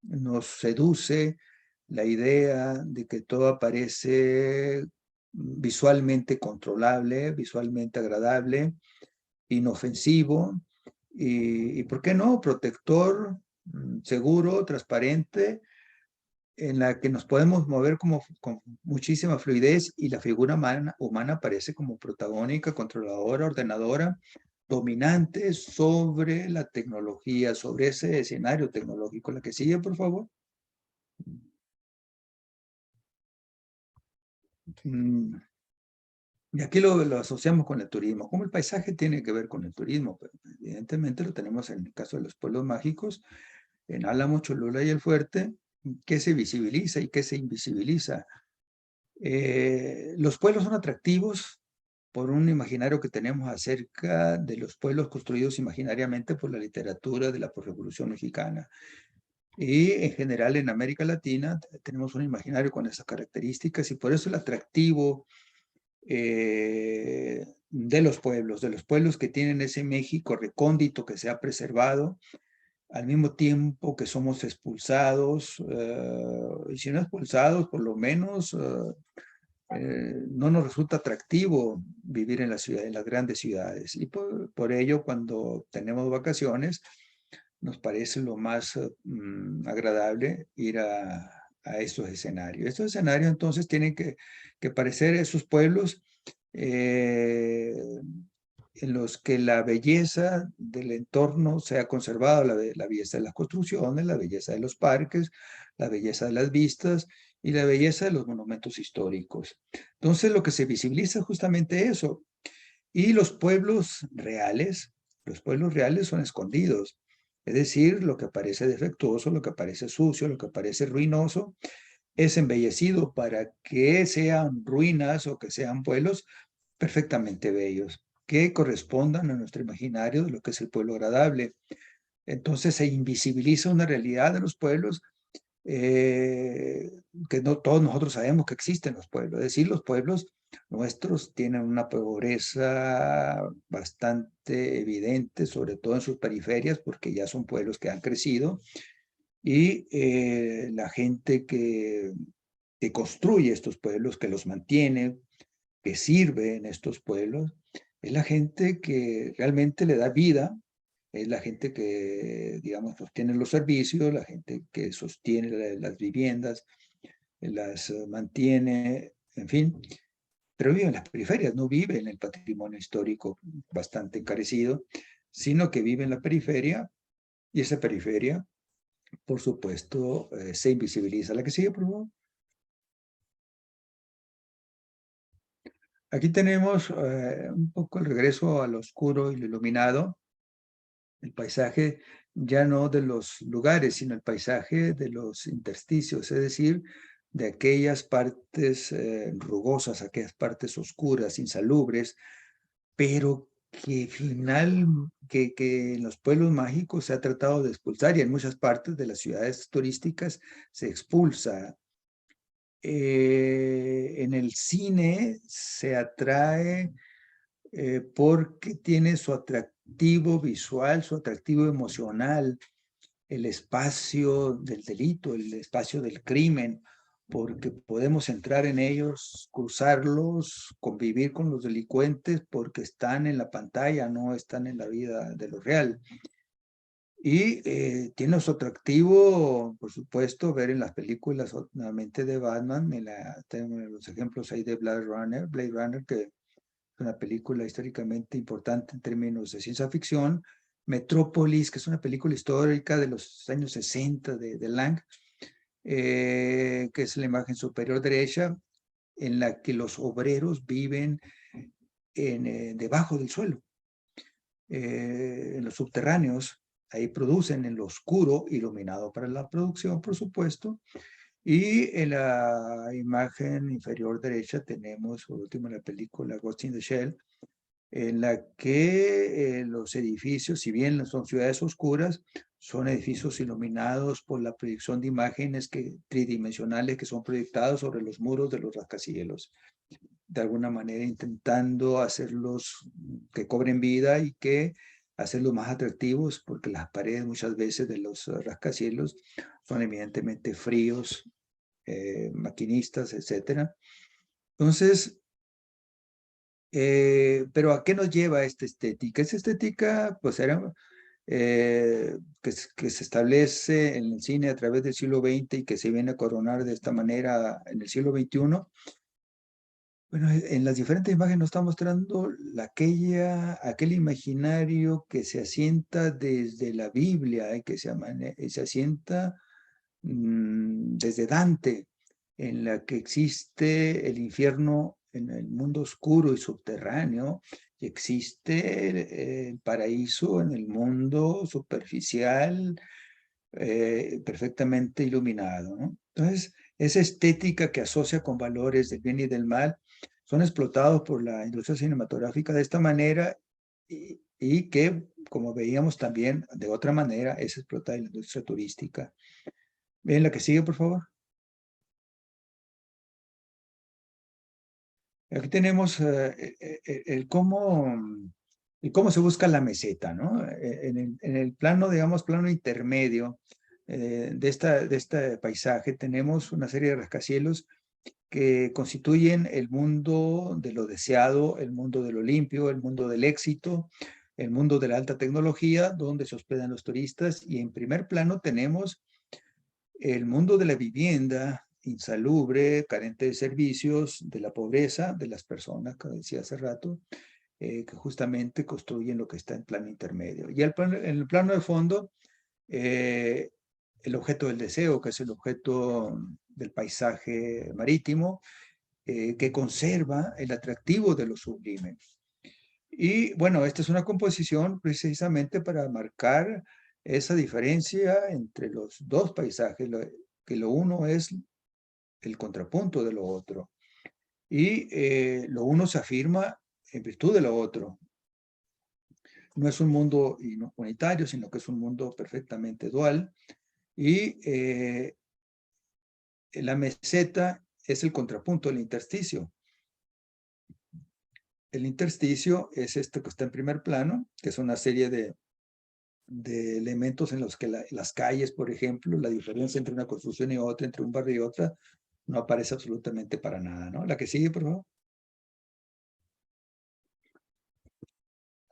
Speaker 3: nos seduce la idea de que todo aparece visualmente controlable, visualmente agradable, inofensivo y ¿por qué no? Protector, seguro, transparente, en la que nos podemos mover como, con muchísima fluidez y la figura humana aparece como protagónica, controladora, ordenadora, dominante sobre la tecnología, sobre ese escenario tecnológico. La que sigue, por favor. Y aquí lo asociamos con el turismo. ¿Cómo el paisaje tiene que ver con el turismo? Pues, evidentemente lo tenemos en el caso de los pueblos mágicos, en Álamo, Cholula y El Fuerte, que se visibiliza y que se invisibiliza. Los pueblos son atractivos por un imaginario que tenemos acerca de los pueblos construidos imaginariamente por la literatura de la posrevolución mexicana. Y en general en América Latina tenemos un imaginario con esas características y por eso el atractivo de los pueblos que tienen ese México recóndito que se ha preservado, al mismo tiempo que somos expulsados, y si no expulsados, por lo menos no nos resulta atractivo vivir en la ciudad, en las grandes ciudades. Y por ello, cuando tenemos vacaciones, nos parece lo más agradable ir a estos escenarios. Estos escenarios entonces tienen que parecer esos pueblos en los que la belleza del entorno se ha conservado, la belleza de las construcciones, la belleza de los parques, la belleza de las vistas y la belleza de los monumentos históricos. Entonces lo que se visibiliza es justamente eso. Y los pueblos reales son escondidos. Es decir, lo que parece defectuoso, lo que parece sucio, lo que parece ruinoso, es embellecido para que sean ruinas o que sean pueblos perfectamente bellos, que correspondan a nuestro imaginario de lo que es el pueblo agradable. Entonces se invisibiliza una realidad de los pueblos que no todos nosotros sabemos que existen los pueblos. Es decir, los pueblos nuestros tienen una pobreza bastante evidente, sobre todo en sus periferias, porque ya son pueblos que han crecido y la gente que construye estos pueblos, que los mantiene, que sirve en estos pueblos, es la gente que realmente le da vida, es la gente que, digamos, sostiene los servicios, la gente que sostiene las viviendas, las mantiene, en fin, pero vive en las periferias, no vive en el patrimonio histórico bastante encarecido, sino que vive en la periferia y esa periferia, por supuesto, se invisibiliza. La que sigue, por favor. Aquí tenemos un poco el regreso al oscuro y lo iluminado, el paisaje ya no de los lugares, sino el paisaje de los intersticios, es decir, de aquellas partes rugosas, aquellas partes oscuras, insalubres, pero que en los pueblos mágicos se ha tratado de expulsar y en muchas partes de las ciudades turísticas se expulsa. En el cine se atrae porque tiene su atractivo visual, su atractivo emocional, el espacio del delito, el espacio del crimen, porque podemos entrar en ellos, cruzarlos, convivir con los delincuentes, porque están en la pantalla, no están en la vida de lo real. Y tiene su atractivo, por supuesto, ver en las películas nuevamente de Batman, tengo los ejemplos ahí de Blade Runner, que es una película históricamente importante en términos de ciencia ficción, Metrópolis, que es una película histórica de los años 60 de Lang, que es la imagen superior derecha, en la que los obreros viven debajo del suelo, en los subterráneos. Ahí producen en lo oscuro, iluminado para la producción, por supuesto. Y en la imagen inferior derecha tenemos, por último, la película Ghost in the Shell, en la que los edificios, si bien son ciudades oscuras, son edificios iluminados por la proyección de imágenes tridimensionales que son proyectados sobre los muros de los rascacielos, de alguna manera intentando hacerlos que cobren vida y que hacerlos más atractivos, porque las paredes muchas veces de los rascacielos son evidentemente fríos, maquinistas, etc. Entonces, pero ¿a qué nos lleva esta estética? Esta estética, pues, era que se establece en el cine a través del siglo XX y que se viene a coronar de esta manera en el siglo XXI. Bueno, en las diferentes imágenes nos está mostrando aquel imaginario que se asienta desde la Biblia, que se asienta desde Dante, en la que existe el infierno en el mundo oscuro y subterráneo, y existe el paraíso en el mundo superficial, perfectamente iluminado, ¿no? Entonces, esa estética que asocia con valores del bien y del mal son explotados por la industria cinematográfica de esta manera y que, como veíamos también, de otra manera, es explotada en la industria turística. Bien, la que sigue, por favor. Aquí tenemos el cómo se busca la meseta, ¿no? En el plano, digamos, plano intermedio de este paisaje, tenemos una serie de rascacielos que constituyen el mundo de lo deseado, el mundo de lo limpio, el mundo del éxito, el mundo de la alta tecnología, donde se hospedan los turistas. Y en primer plano tenemos el mundo de la vivienda insalubre, carente de servicios, de la pobreza de las personas, como decía hace rato, que justamente construyen lo que está en plano intermedio. Y en el plano de fondo, el objeto del deseo, que es el objeto del paisaje marítimo, que conserva el atractivo de lo sublime. Y bueno, esta es una composición precisamente para marcar esa diferencia entre los dos paisajes, que lo uno es el contrapunto de lo otro. Y lo uno se afirma en virtud de lo otro. No es un mundo unitario, sino que es un mundo perfectamente dual. Y la meseta es el contrapunto, el intersticio. El intersticio es esto que está en primer plano, que es una serie de elementos en los que las calles, por ejemplo, la diferencia entre una construcción y otra, entre un barrio y otra, no aparece absolutamente para nada, ¿no? La que sigue, por favor.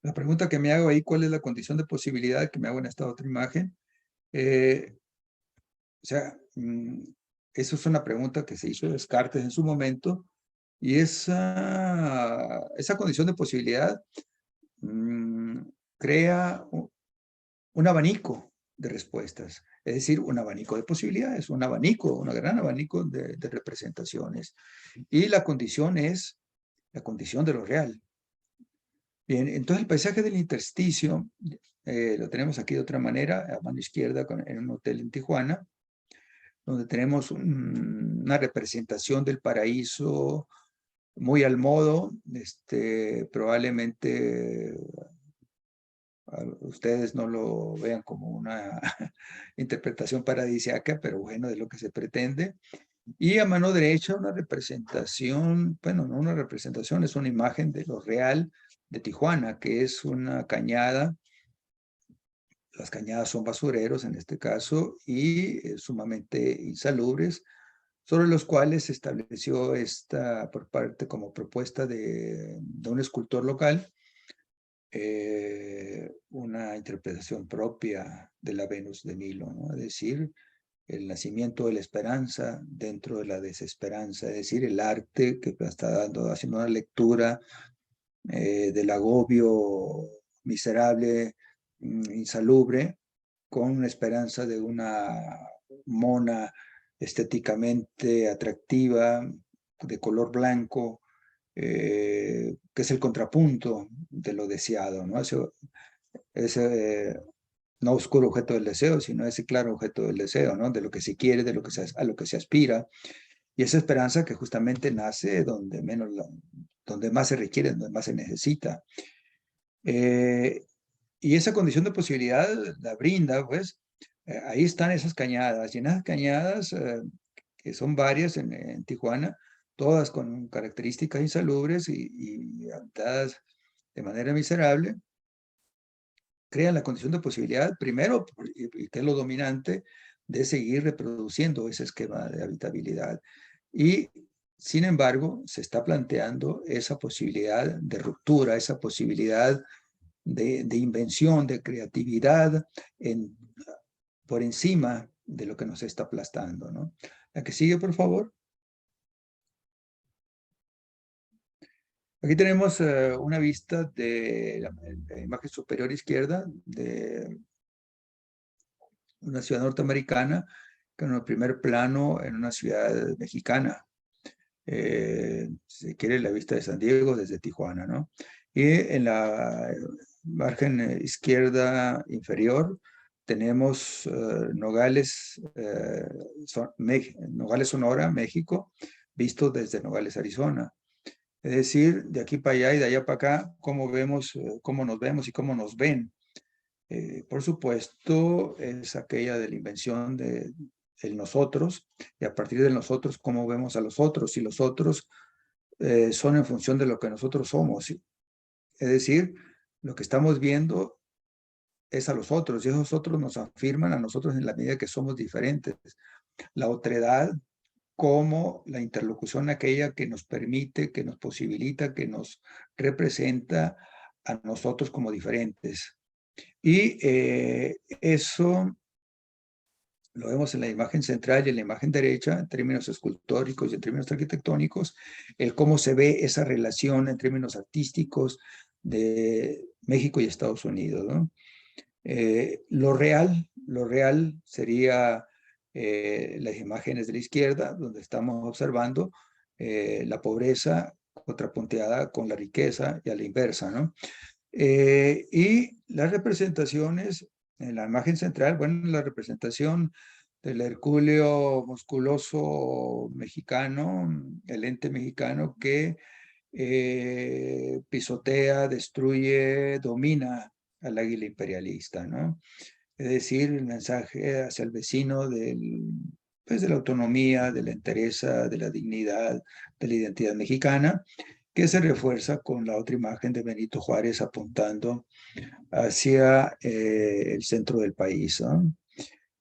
Speaker 3: La pregunta que me hago ahí, ¿cuál es la condición de posibilidad que me hago en esta otra imagen? O sea, eso es una pregunta que se hizo Descartes en su momento, y esa condición de posibilidad crea un abanico de respuestas, es decir, un abanico de posibilidades, un gran abanico de representaciones. Y la condición es la condición de lo real. Bien, entonces el paisaje del intersticio lo tenemos aquí de otra manera, a mano izquierda en un hotel en Tijuana, donde tenemos una representación del paraíso muy al modo, probablemente ustedes no lo vean como una interpretación paradisiaca, pero bueno, es lo que se pretende. Y a mano derecha una representación, bueno, no una representación, es una imagen de lo real de Tijuana, que es una cañada. Las cañadas son basureros en este caso y sumamente insalubres, sobre los cuales se estableció por parte como propuesta de un escultor local, una interpretación propia de la Venus de Milo, ¿no? Es decir, el nacimiento de la esperanza dentro de la desesperanza, es decir, el arte que está haciendo una lectura del agobio miserable insalubre, con una esperanza de una mona estéticamente atractiva, de color blanco, que es el contrapunto de lo deseado, ¿no? Ese no oscuro objeto del deseo, sino ese claro objeto del deseo, ¿no? De lo que se quiere, de lo que a lo que se aspira. Y esa esperanza que justamente nace donde donde más se requiere, donde más se necesita. Y esa condición de posibilidad la brinda, pues, ahí están esas cañadas, y en esas cañadas, que son varias en Tijuana, todas con características insalubres y habitadas de manera miserable, crean la condición de posibilidad, primero, y que es lo dominante, de seguir reproduciendo ese esquema de habitabilidad. Y, sin embargo, se está planteando esa posibilidad de ruptura, esa posibilidad de invención, de creatividad por encima de lo que nos está aplastando, ¿no? La que sigue, por favor. Aquí tenemos una vista de la imagen superior izquierda de una ciudad norteamericana, con el primer plano en una ciudad mexicana. Si se quiere, la vista de San Diego desde Tijuana, ¿no? Y en la margen izquierda inferior tenemos Nogales, Nogales, Sonora, México, visto desde Nogales, Arizona. Es decir, de aquí para allá y de allá para acá, cómo vemos, cómo nos vemos y cómo nos ven. Por supuesto, es aquella de la invención del nosotros, y a partir del nosotros, cómo vemos a los otros, y los otros son en función de lo que nosotros somos. Es decir, lo que estamos viendo es a los otros, y esos otros nos afirman a nosotros en la medida que somos diferentes. La otredad como la interlocución aquella que nos permite, que nos posibilita, que nos representa a nosotros como diferentes. Y eso lo vemos en la imagen central y en la imagen derecha, en términos escultóricos y en términos arquitectónicos, el cómo se ve esa relación en términos artísticos de México y Estados Unidos, ¿no? Lo real sería las imágenes de la izquierda, donde estamos observando la pobreza contrapunteada con la riqueza y a la inversa, ¿no? Y las representaciones en la imagen central, bueno, la representación del Herculeo musculoso mexicano, el ente mexicano que pisotea, destruye, domina al águila imperialista, ¿no? Es decir, el mensaje hacia el vecino pues de la autonomía, de la entereza, de la dignidad, de la identidad mexicana, que se refuerza con la otra imagen de Benito Juárez apuntando hacia el centro del país, ¿no?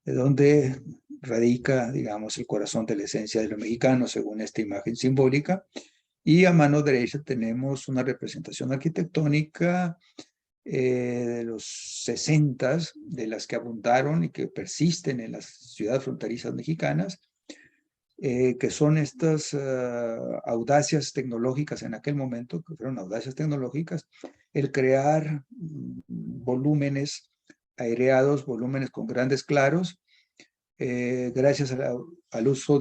Speaker 3: De donde radica, digamos, el corazón de la esencia de lo mexicano, según esta imagen simbólica. Y a mano derecha tenemos una representación arquitectónica de los 60, de las que abundaron y que persisten en las ciudades fronterizas mexicanas, que son estas audacias tecnológicas en aquel momento, que fueron audacias tecnológicas, el crear volúmenes aireados, volúmenes con grandes claros, gracias al uso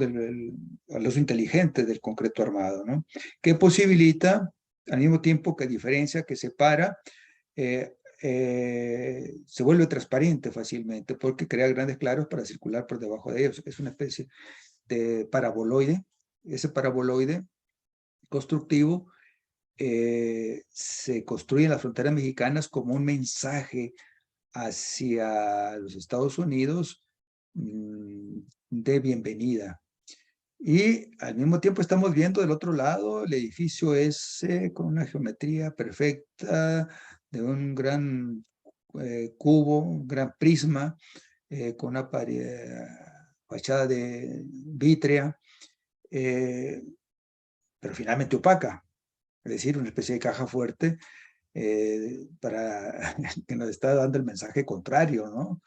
Speaker 3: inteligente del concreto armado, ¿no? Que posibilita, al mismo tiempo que diferencia, que separa, se vuelve transparente fácilmente porque crea grandes claros para circular por debajo de ellos. Es una especie de paraboloide. Ese paraboloide constructivo se construye en las fronteras mexicanas como un mensaje hacia los Estados Unidos de bienvenida. Y al mismo tiempo estamos viendo del otro lado el edificio ese con una geometría perfecta de un gran cubo, un gran prisma con una fachada de vítrea, pero finalmente opaca, es decir, una especie de caja fuerte para que nos está dando el mensaje contrario, ¿no?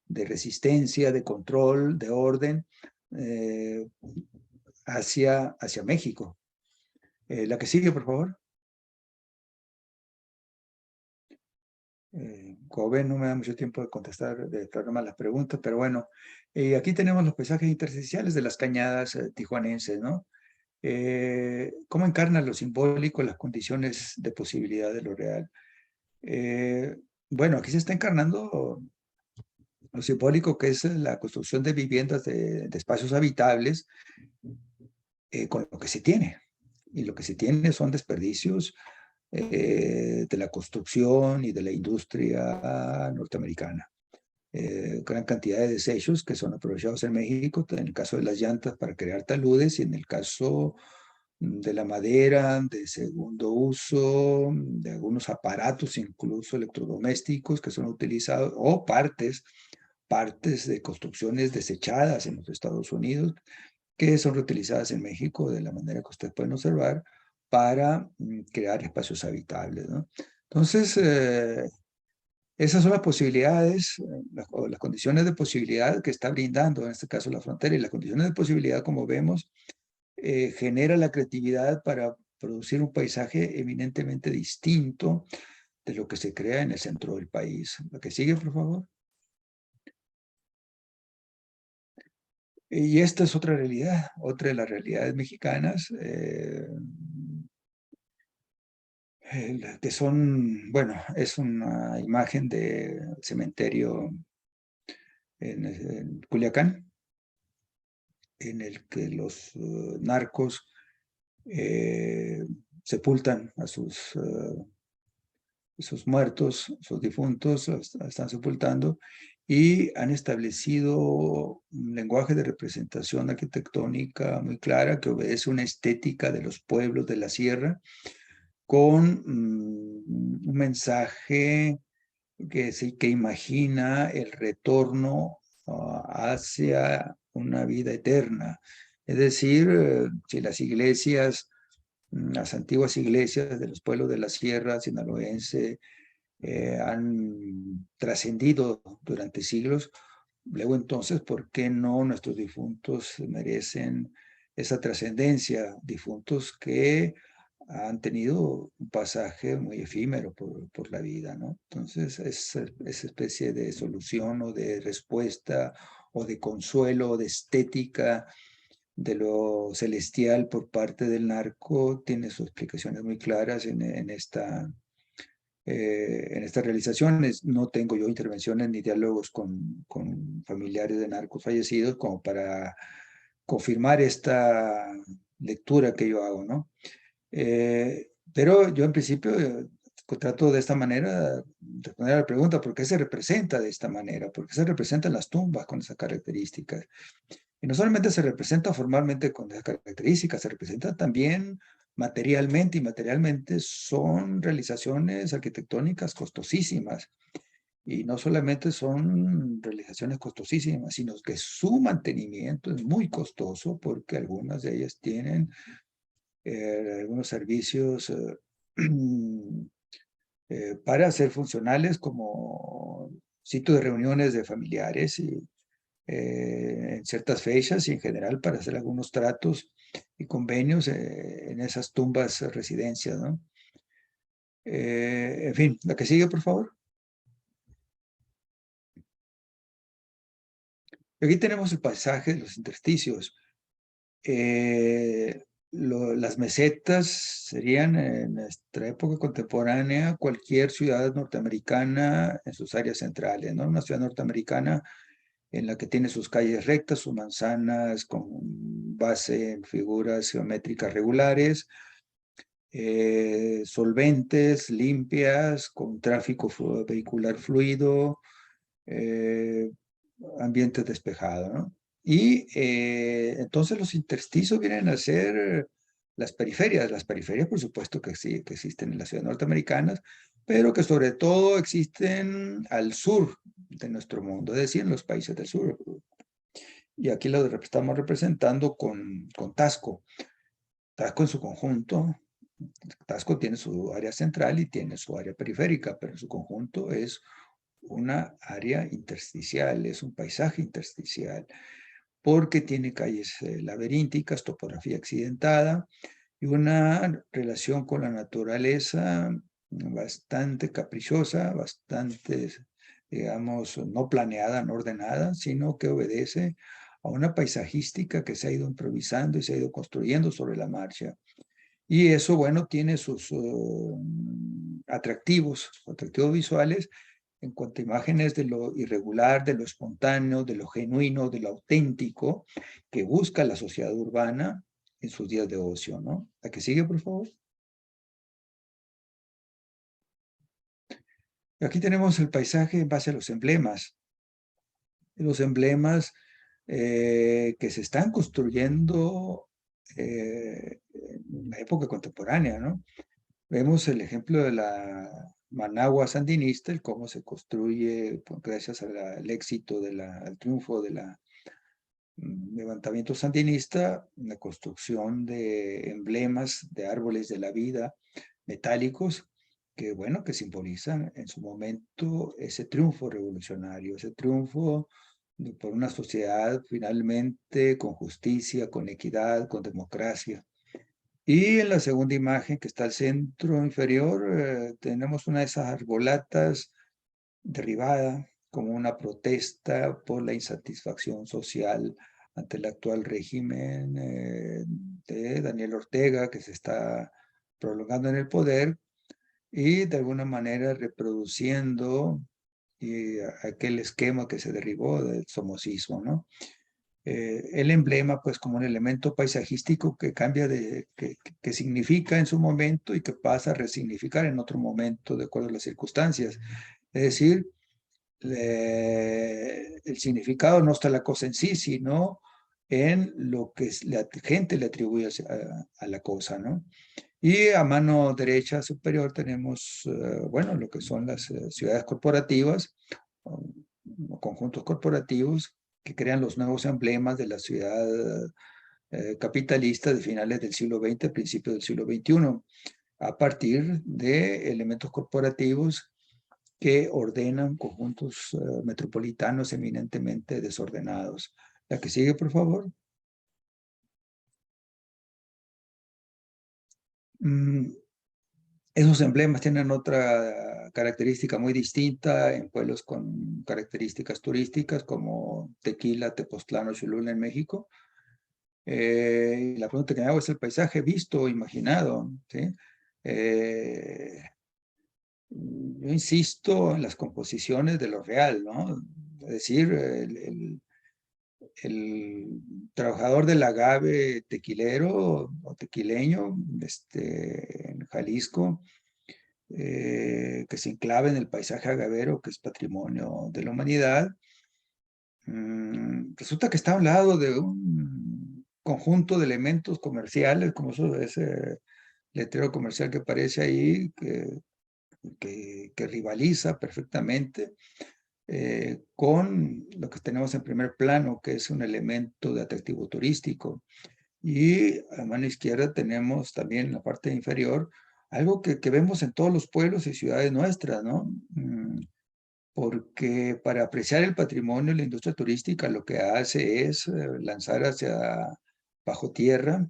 Speaker 3: De resistencia, de control, de orden hacia México. La que sigue, por favor. como ven, no me da mucho tiempo de contestar, de programar las preguntas, pero bueno, aquí tenemos los paisajes intersticiales de las cañadas tijuanenses, ¿no? ¿Cómo encarna lo simbólico las condiciones de posibilidad de lo real? Bueno, aquí se está encarnando lo simbólico, que es la construcción de viviendas de espacios habitables con lo que se tiene. Y lo que se tiene son desperdicios de la construcción y de la industria norteamericana. Gran cantidad de desechos que son aprovechados en México, en el caso de las llantas para crear taludes y en el caso de la madera de segundo uso, de algunos aparatos incluso electrodomésticos que son utilizados, o partes de construcciones desechadas en los Estados Unidos que son reutilizadas en México de la manera que ustedes pueden observar para crear espacios habitables, ¿no? Entonces, esas son las posibilidades, las condiciones de posibilidad que está brindando, en este caso, la frontera. Y las condiciones de posibilidad, como vemos, genera la creatividad para producir un paisaje eminentemente distinto de lo que se crea en el centro del país. La que sigue, por favor. Y esta es otra realidad, otra de las realidades mexicanas, que son, bueno, es una imagen de cementerio en Culiacán, en el que los narcos sepultan a sus muertos, sus difuntos, los están sepultando y han establecido un lenguaje de representación arquitectónica muy clara que obedece una estética de los pueblos de la sierra con un mensaje que imagina el retorno hacia una vida eterna. Es decir, si las iglesias, las antiguas iglesias de los pueblos de la sierra sinaloense han trascendido durante siglos, luego entonces, ¿por qué no nuestros difuntos merecen esa trascendencia? Difuntos que han tenido un pasaje muy efímero por la vida, ¿no? Entonces, esa especie de solución o de respuesta o de consuelo o de estética de lo celestial por parte del narco tiene sus explicaciones muy claras en estas realizaciones. No tengo yo intervenciones ni diálogos con familiares de narcos fallecidos como para confirmar esta lectura que yo hago, ¿no? Pero yo en principio trato de esta manera de responder a la pregunta, ¿por qué se representa de esta manera? ¿Por qué se representan las tumbas con esas características? Y no solamente se representa formalmente con esas características, se representa también materialmente, y materialmente son realizaciones arquitectónicas costosísimas. Y no solamente son realizaciones costosísimas, sino que su mantenimiento es muy costoso porque algunas de ellas tienen algunos servicios para ser funcionales como sitio de reuniones de familiares y en ciertas fechas y en general para hacer algunos tratos y convenios en esas tumbas residencias, ¿no? En fin, la que sigue, por favor. Aquí tenemos el paisaje de los intersticios. Las mesetas serían en nuestra época contemporánea cualquier ciudad norteamericana en sus áreas centrales, ¿no? Una ciudad norteamericana en la que tiene sus calles rectas, sus manzanas con base en figuras geométricas regulares, solventes, limpias, con tráfico vehicular fluido, ambiente despejado, ¿no? Y entonces los intersticios vienen a ser las periferias. Las periferias, por supuesto, que sí, que existen en las ciudades norteamericanas, pero que sobre todo existen al sur de nuestro mundo, es decir, en los países del sur. Y aquí lo estamos representando con Taxco. Taxco en su conjunto, Taxco tiene su área central y tiene su área periférica, pero en su conjunto es una área intersticial, es un paisaje intersticial, porque tiene calles laberínticas, topografía accidentada y una relación con la naturaleza bastante caprichosa, bastante, digamos, no planeada, no ordenada, sino que obedece a una paisajística que se ha ido improvisando y se ha ido construyendo sobre la marcha. Y eso, bueno, tiene sus atractivos visuales en cuanto a imágenes de lo irregular, de lo espontáneo, de lo genuino, de lo auténtico que busca la sociedad urbana en sus días de ocio, ¿no? ¿La que sigue, por favor? Aquí tenemos el paisaje en base a los emblemas. Los emblemas que se están construyendo en la época contemporánea, ¿no? Vemos el ejemplo de la Managua sandinista, el cómo se construye, pues, gracias al éxito, al triunfo del levantamiento sandinista, la construcción de emblemas de árboles de la vida metálicos que, bueno, que simbolizan en su momento ese triunfo revolucionario, ese triunfo por una sociedad finalmente con justicia, con equidad, con democracia. Y en la segunda imagen que está al centro inferior, tenemos una de esas arbolatas derribada como una protesta por la insatisfacción social ante el actual régimen de Daniel Ortega, que se está prolongando en el poder y de alguna manera reproduciendo aquel esquema que se derribó del somocismo, ¿no? El emblema, pues, como un elemento paisajístico que cambia que significa en su momento y que pasa a resignificar en otro momento de acuerdo a las circunstancias. Es decir, el significado no está en la cosa en sí, sino en lo que la gente le atribuye a la cosa, ¿no? Y a mano derecha superior tenemos, bueno, lo que son las ciudades corporativas, o conjuntos corporativos que crean los nuevos emblemas de la ciudad capitalista de finales del siglo XX, principios del siglo XXI, a partir de elementos corporativos que ordenan conjuntos metropolitanos eminentemente desordenados. La que sigue, por favor. Esos emblemas tienen otra característica muy distinta en pueblos con características turísticas como Tequila, Tepoztlán o Cholula en México. La pregunta que me hago es el paisaje visto o imaginado, ¿sí? Yo insisto en las composiciones de lo real, ¿no? Es decir, el trabajador del agave tequilero o tequileño en Jalisco, que se enclava en el paisaje agavero, que es patrimonio de la humanidad, resulta que está a un lado de un conjunto de elementos comerciales, como ese letrero comercial que aparece ahí, que rivaliza perfectamente con lo que tenemos en primer plano, que es un elemento de atractivo turístico. Y a mano izquierda tenemos también en la parte inferior algo que vemos en todos los pueblos y ciudades nuestras, ¿no? Porque para apreciar el patrimonio, la industria turística lo que hace es lanzar hacia bajo tierra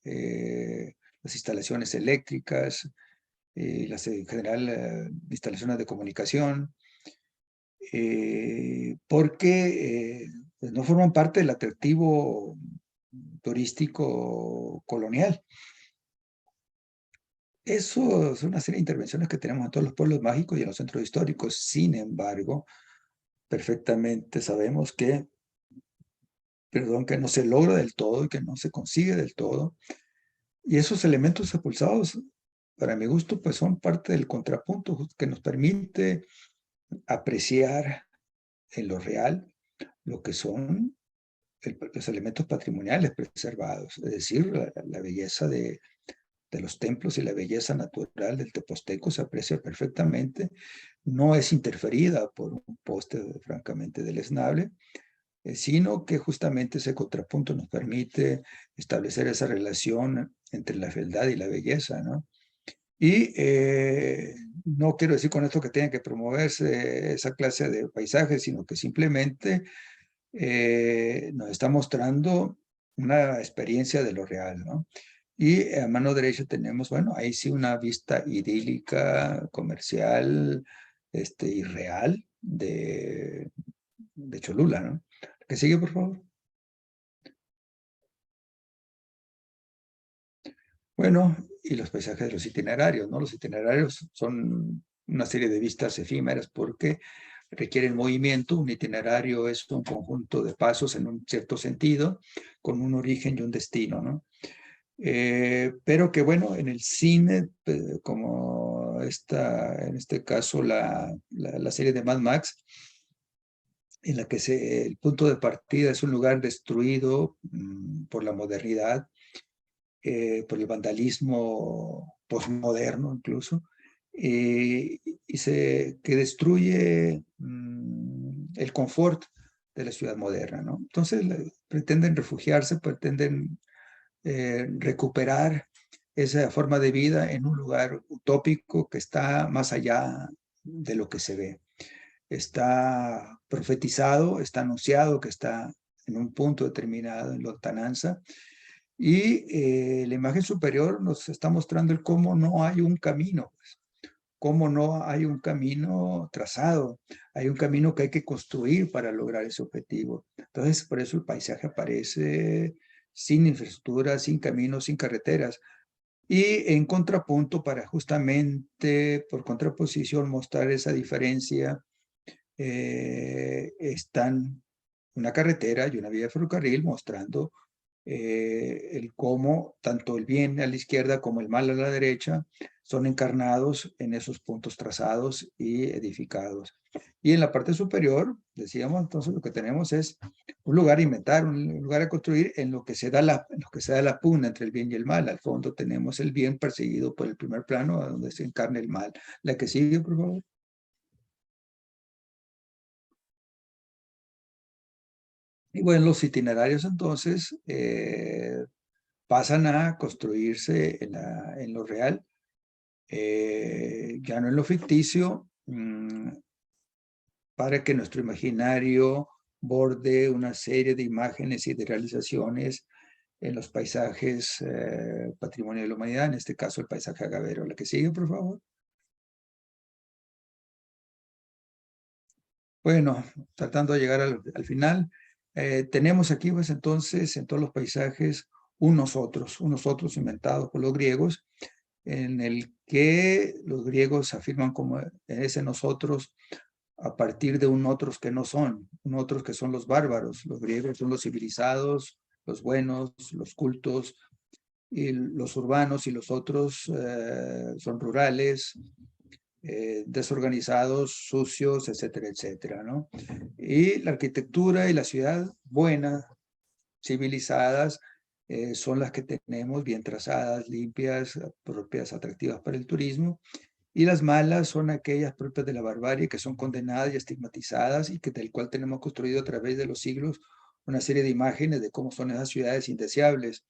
Speaker 3: las instalaciones eléctricas, en general instalaciones de comunicación, porque pues no forman parte del atractivo turístico colonial. Eso es una serie de intervenciones que tenemos en todos los pueblos mágicos y en los centros históricos. Sin embargo, perfectamente sabemos que, perdón, que no se logra del todo y que no se consigue del todo. Y esos elementos expulsados, para mi gusto, pues son parte del contrapunto que nos permite apreciar en lo real lo que son los elementos patrimoniales preservados, es decir, la belleza de los templos y la belleza natural del Teposteco se aprecia perfectamente, no es interferida por un poste francamente deleznable, sino que justamente ese contrapunto nos permite establecer esa relación entre la fealdad y la belleza, ¿no? Y no quiero decir con esto que tenga que promoverse esa clase de paisajes, sino que simplemente nos está mostrando una experiencia de lo real, ¿no? Y a mano derecha tenemos, bueno, ahí sí una vista idílica, comercial, y real de Cholula, ¿no? ¿Que sigue, por favor? Bueno, y los paisajes de los itinerarios, ¿no? Los itinerarios son una serie de vistas efímeras porque requieren movimiento. Un itinerario es un conjunto de pasos en un cierto sentido, con un origen y un destino, ¿no? Pero que bueno, en el cine, como en este caso la serie de Mad Max, en la que el punto de partida es un lugar destruido por la modernidad, por el vandalismo postmoderno incluso, que destruye el confort de la ciudad moderna, ¿no? Entonces pretenden refugiarse, pretenden recuperar esa forma de vida en un lugar utópico que está más allá de lo que se ve. Está profetizado, está anunciado que está en un punto determinado en lontananza, y la imagen superior nos está mostrando el cómo no hay un camino, pues, cómo no hay un camino trazado, hay un camino que hay que construir para lograr ese objetivo. Entonces, por eso el paisaje aparece sin infraestructura, sin caminos, sin carreteras. Y en contrapunto, para justamente, por contraposición, mostrar esa diferencia, están una carretera y una vía de ferrocarril mostrando el cómo tanto el bien a la izquierda como el mal a la derecha son encarnados en esos puntos trazados y edificados. Y en la parte superior, decíamos, entonces lo que tenemos es un lugar a inventar, un lugar a construir en lo que se da la pugna entre el bien y el mal. Al fondo tenemos el bien perseguido por el primer plano, donde se encarna el mal. La que sigue, por favor. Y bueno, los itinerarios entonces pasan a construirse en lo real, ya no en lo ficticio, para que nuestro imaginario borde una serie de imágenes y de realizaciones en los paisajes patrimonio de la humanidad, en este caso el paisaje agavero. La que sigue, por favor. Bueno, tratando de llegar al final, tenemos aquí pues entonces en todos los paisajes unos otros inventados por los griegos, en el que los griegos afirman como ese nosotros a partir de un otros que no son, un otros que son los bárbaros. Los griegos son los civilizados, los buenos, los cultos, y los urbanos, y los otros son rurales, desorganizados, sucios, etcétera, etcétera, ¿no? Y la arquitectura y la ciudad buena, civilizadas, son las que tenemos bien trazadas, limpias, propias, atractivas para el turismo. Y las malas son aquellas propias de la barbarie, que son condenadas y estigmatizadas, y del cual tenemos construido a través de los siglos una serie de imágenes de cómo son esas ciudades indeseables.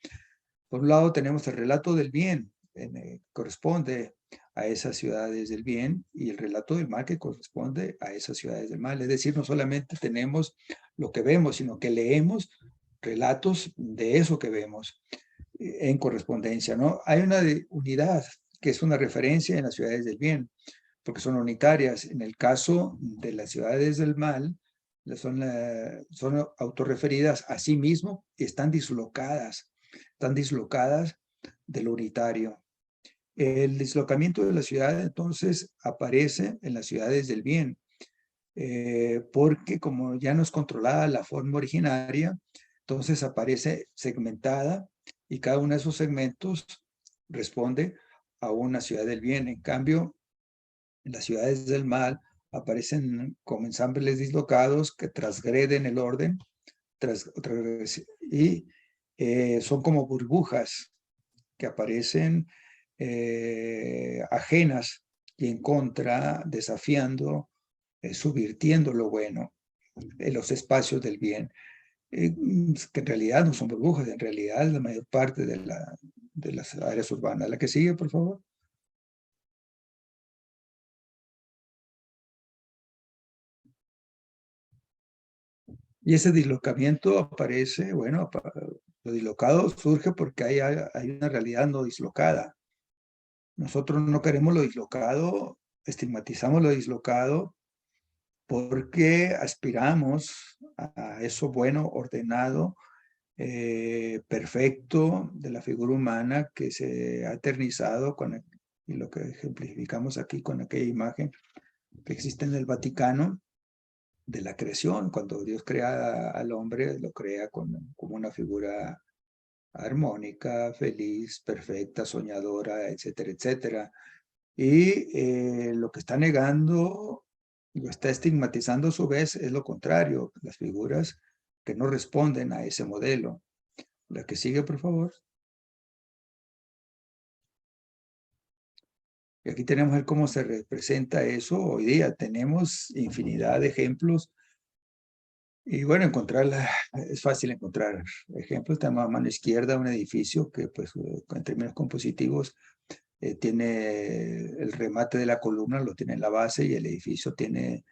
Speaker 3: Por un lado tenemos el relato del bien, corresponde a esas ciudades del bien, y el relato del mal, que corresponde a esas ciudades del mal. Es decir, no solamente tenemos lo que vemos, sino que leemos relatos de eso que vemos en correspondencia, ¿no? Hay una unidad que es una referencia en las ciudades del bien, porque son unitarias. En el caso de las ciudades del mal, son autorreferidas a sí mismo y están dislocadas de lo unitario. El dislocamiento de la ciudad entonces aparece en las ciudades del bien, porque como ya no es controlada la forma originaria, entonces aparece segmentada, y cada uno de esos segmentos responde a una ciudad del bien. En cambio, en las ciudades del mal aparecen como ensambles dislocados que transgreden el orden y son como burbujas que aparecen ajenas y en contra, desafiando, subvirtiendo lo bueno en los espacios del bien, que en realidad no son burbujas, en realidad es la mayor parte de las áreas urbanas. La que sigue, por favor. Y ese dislocamiento aparece, bueno, Lo dislocado surge porque hay una realidad no dislocada. Nosotros no queremos lo dislocado, estigmatizamos lo dislocado porque aspiramos a eso bueno, ordenado, perfecto de la figura humana que se ha eternizado y lo que ejemplificamos aquí con aquella imagen que existe en el Vaticano de la creación. Cuando Dios crea al hombre, lo crea como una figura armónica, feliz, perfecta, soñadora, etcétera, etcétera. Y lo que está negando, lo está estigmatizando a su vez, es lo contrario, las figuras que no responden a ese modelo. La que sigue, por favor. Y aquí tenemos cómo se representa eso hoy día. Tenemos infinidad de ejemplos. Y bueno, es fácil encontrar ejemplos. Tenemos a mano izquierda un edificio que, pues, en términos compositivos, tiene el remate de la columna, lo tiene en la base, y el edificio tiene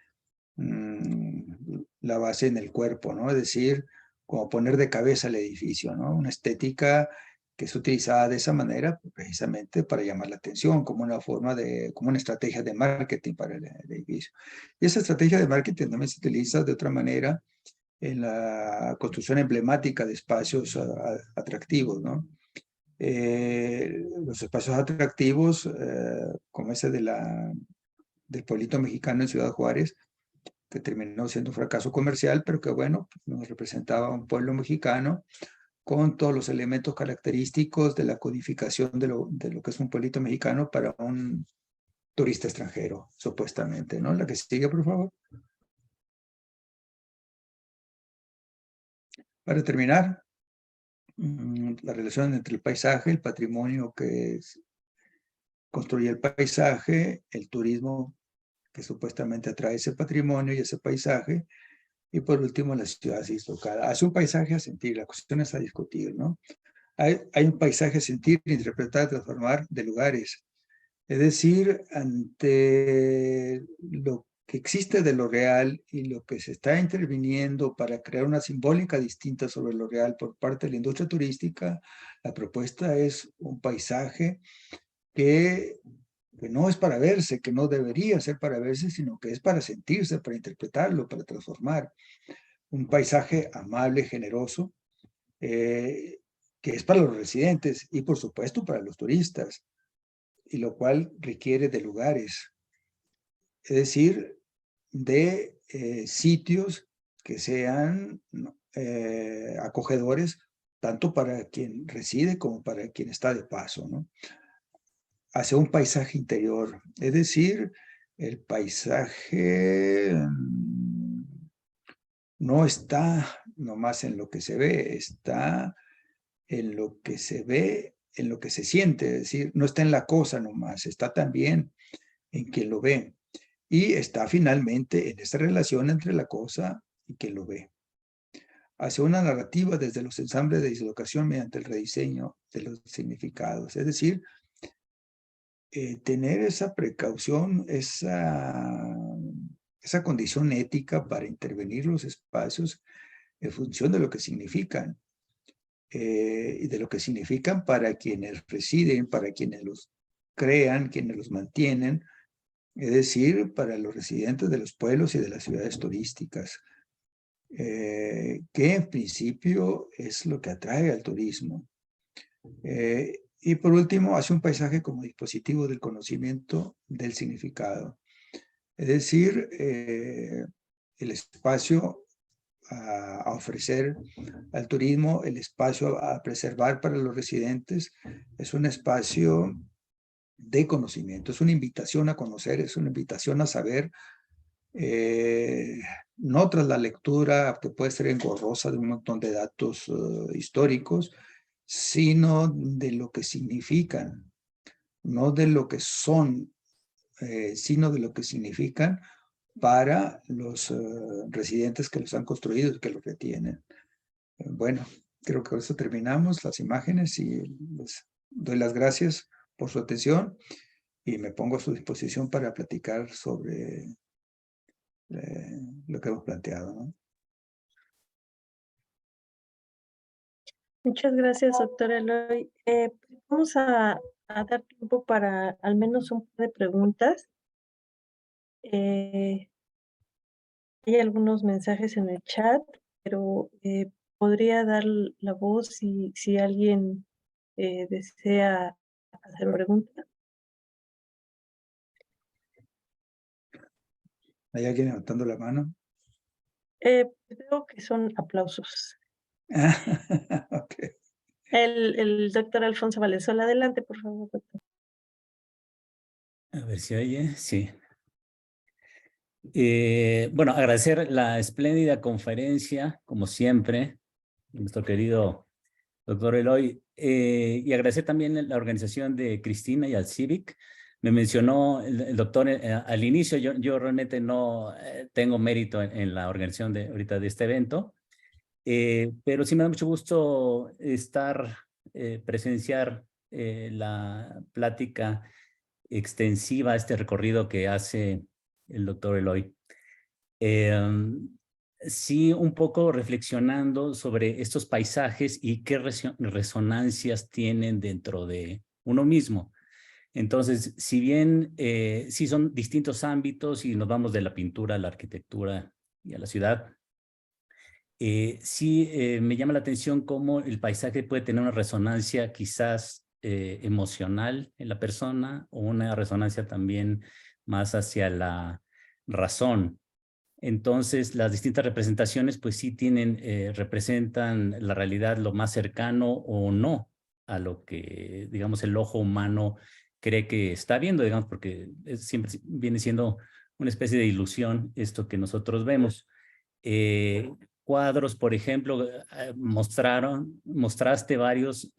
Speaker 3: la base en el cuerpo, ¿no? Es decir, como poner de cabeza el edificio, ¿no? Una estética que es utilizada de esa manera precisamente para llamar la atención, como una estrategia de marketing para el edificio. Y esa estrategia de marketing también se utiliza de otra manera en la construcción emblemática de espacios atractivos, ¿no? Los espacios atractivos, como ese del pueblito mexicano en Ciudad Juárez, que terminó siendo un fracaso comercial, pero que bueno, nos representaba un pueblo mexicano con todos los elementos característicos de la codificación de lo que es un pueblito mexicano para un turista extranjero, supuestamente, ¿no? La que sigue, por favor. Para terminar, la relación entre el paisaje, el patrimonio que construye el paisaje, el turismo que supuestamente atrae ese patrimonio y ese paisaje, y por último la ciudad dislocada. Hace un paisaje a sentir, la cuestión es a discutir, ¿no? Hay un paisaje a sentir, interpretar, transformar de lugares. Es decir, ante lo que existe de lo real y lo que se está interviniendo para crear una simbólica distinta sobre lo real por parte de la industria turística, la propuesta es un paisaje que no es para verse, que no debería ser para verse, sino que es para sentirse, para interpretarlo, para transformar. Un paisaje amable, generoso, que es para los residentes y por supuesto para los turistas, y lo cual requiere de lugares, es decir, de sitios que sean acogedores tanto para quien reside como para quien está de paso, ¿no? Hacia un paisaje interior, es decir, el paisaje no está nomás en lo que se ve, está en lo que se ve, en lo que se siente, es decir, no está en la cosa nomás, está también en quien lo ve. Y está finalmente en esa relación entre la cosa y quien lo ve. Hacia una narrativa desde los ensambles de dislocación mediante el rediseño de los significados, es decir, tener esa precaución, esa condición ética para intervenir los espacios en función de lo que significan. Y de lo que significan para quienes residen, para quienes los crean, quienes los mantienen, es decir, para los residentes de los pueblos y de las ciudades turísticas, que en principio es lo que atrae al turismo. Y por último, hace un paisaje como dispositivo del conocimiento del significado, es decir, el espacio a ofrecer al turismo, el espacio a preservar para los residentes, es un espacio de conocimiento, es una invitación a conocer, es una invitación a saber, no tras la lectura que puede ser engorrosa de un montón de datos históricos, sino de lo que significan, no de lo que son, sino de lo que significan para los residentes que los han construido y que los retienen. Bueno, creo que con eso terminamos las imágenes y les doy las gracias por su atención y me pongo a su disposición para platicar sobre lo que hemos planteado, ¿no?
Speaker 1: Muchas gracias, doctora Eloy. Vamos a dar tiempo para al menos un par de preguntas. Hay algunos mensajes en el chat, pero podría dar la voz si alguien desea hacer una pregunta.
Speaker 3: ¿Hay alguien levantando la mano?
Speaker 1: Veo que son aplausos.
Speaker 3: Ok.
Speaker 1: El doctor Alfonso Valenzuela, adelante, por favor, doctor.
Speaker 4: A ver si oye, sí. Bueno, agradecer la espléndida conferencia, como siempre, nuestro querido doctor Eloy, y agradecer también la organización de Cristina y al CIVIC. Me mencionó el doctor al inicio, yo realmente no tengo mérito en la organización de ahorita de este evento, pero sí me da mucho gusto presenciar la plática extensiva, este recorrido que hace el doctor Eloy. Sí, un poco reflexionando sobre estos paisajes y qué resonancias tienen dentro de uno mismo. Entonces, si bien sí son distintos ámbitos y nos vamos de la pintura a la arquitectura y a la ciudad, sí me llama la atención cómo el paisaje puede tener una resonancia quizás emocional en la persona o una resonancia también más hacia la razón. Entonces, las distintas representaciones pues sí representan la realidad lo más cercano o no a lo que, digamos, el ojo humano cree que está viendo, digamos, porque siempre viene siendo una especie de ilusión esto que nosotros vemos. Cuadros, por ejemplo, mostraste varios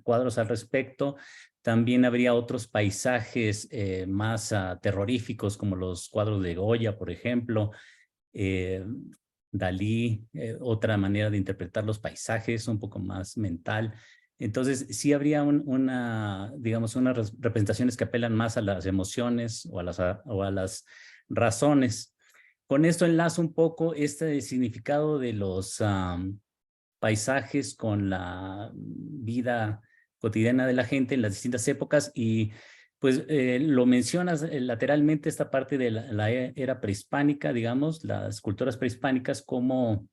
Speaker 4: cuadros al respecto. También habría otros paisajes más terroríficos, como los cuadros de Goya, por ejemplo. Dalí, otra manera de interpretar los paisajes, un poco más mental. Entonces, sí habría digamos, unas representaciones que apelan más a las emociones o a las razones. Con esto enlazo un poco este significado de los paisajes con la vida cotidiana de la gente en las distintas épocas y pues lo mencionas lateralmente esta parte de la era prehispánica, digamos, las culturas prehispánicas como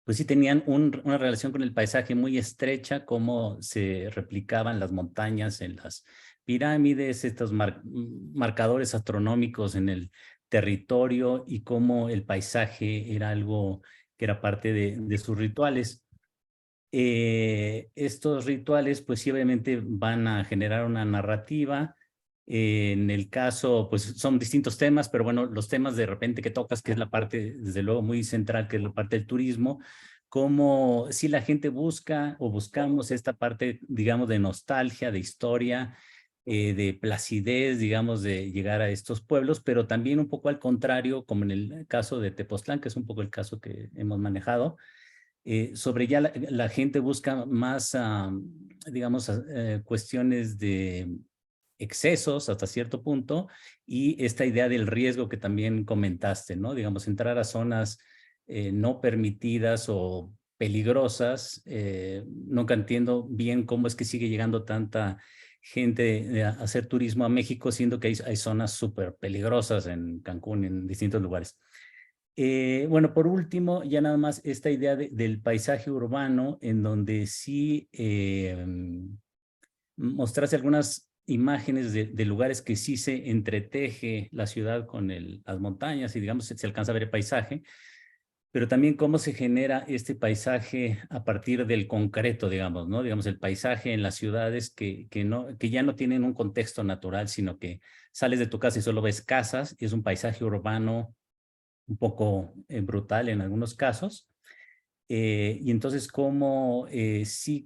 Speaker 4: pues sí tenían una relación con el paisaje muy estrecha, cómo se replicaban las montañas en las pirámides, estos marcadores astronómicos en el territorio y cómo el paisaje era algo que era parte de sus rituales. Estos rituales, pues sí, obviamente van a generar una narrativa. En el caso, pues son distintos temas, pero bueno, los temas de repente que tocas, que es la parte, desde luego, muy central, que es la parte del turismo, como si la gente busca o buscamos esta parte, digamos, de nostalgia, de historia, de placidez, digamos, de llegar a estos pueblos, pero también un poco al contrario, como en el caso de Tepoztlán, que es un poco el caso que hemos manejado, sobre ya la gente busca más, digamos, cuestiones de excesos hasta cierto punto y esta idea del riesgo que también comentaste, ¿no? Digamos, entrar a zonas no permitidas o peligrosas. Nunca entiendo bien cómo es que sigue llegando tanta gente a hacer turismo a México, siendo que hay zonas súper peligrosas en Cancún, en distintos lugares. Bueno, por último, ya nada más esta idea del paisaje urbano, en donde sí mostrarse algunas imágenes de lugares que sí se entreteje la ciudad con las montañas y digamos se alcanza a ver el paisaje, pero también cómo se genera este paisaje a partir del concreto, digamos, ¿no? Digamos, el paisaje en las ciudades que ya no tienen un contexto natural, sino que sales de tu casa y solo ves casas y es un paisaje urbano un poco brutal en algunos casos. Y entonces, cómo sí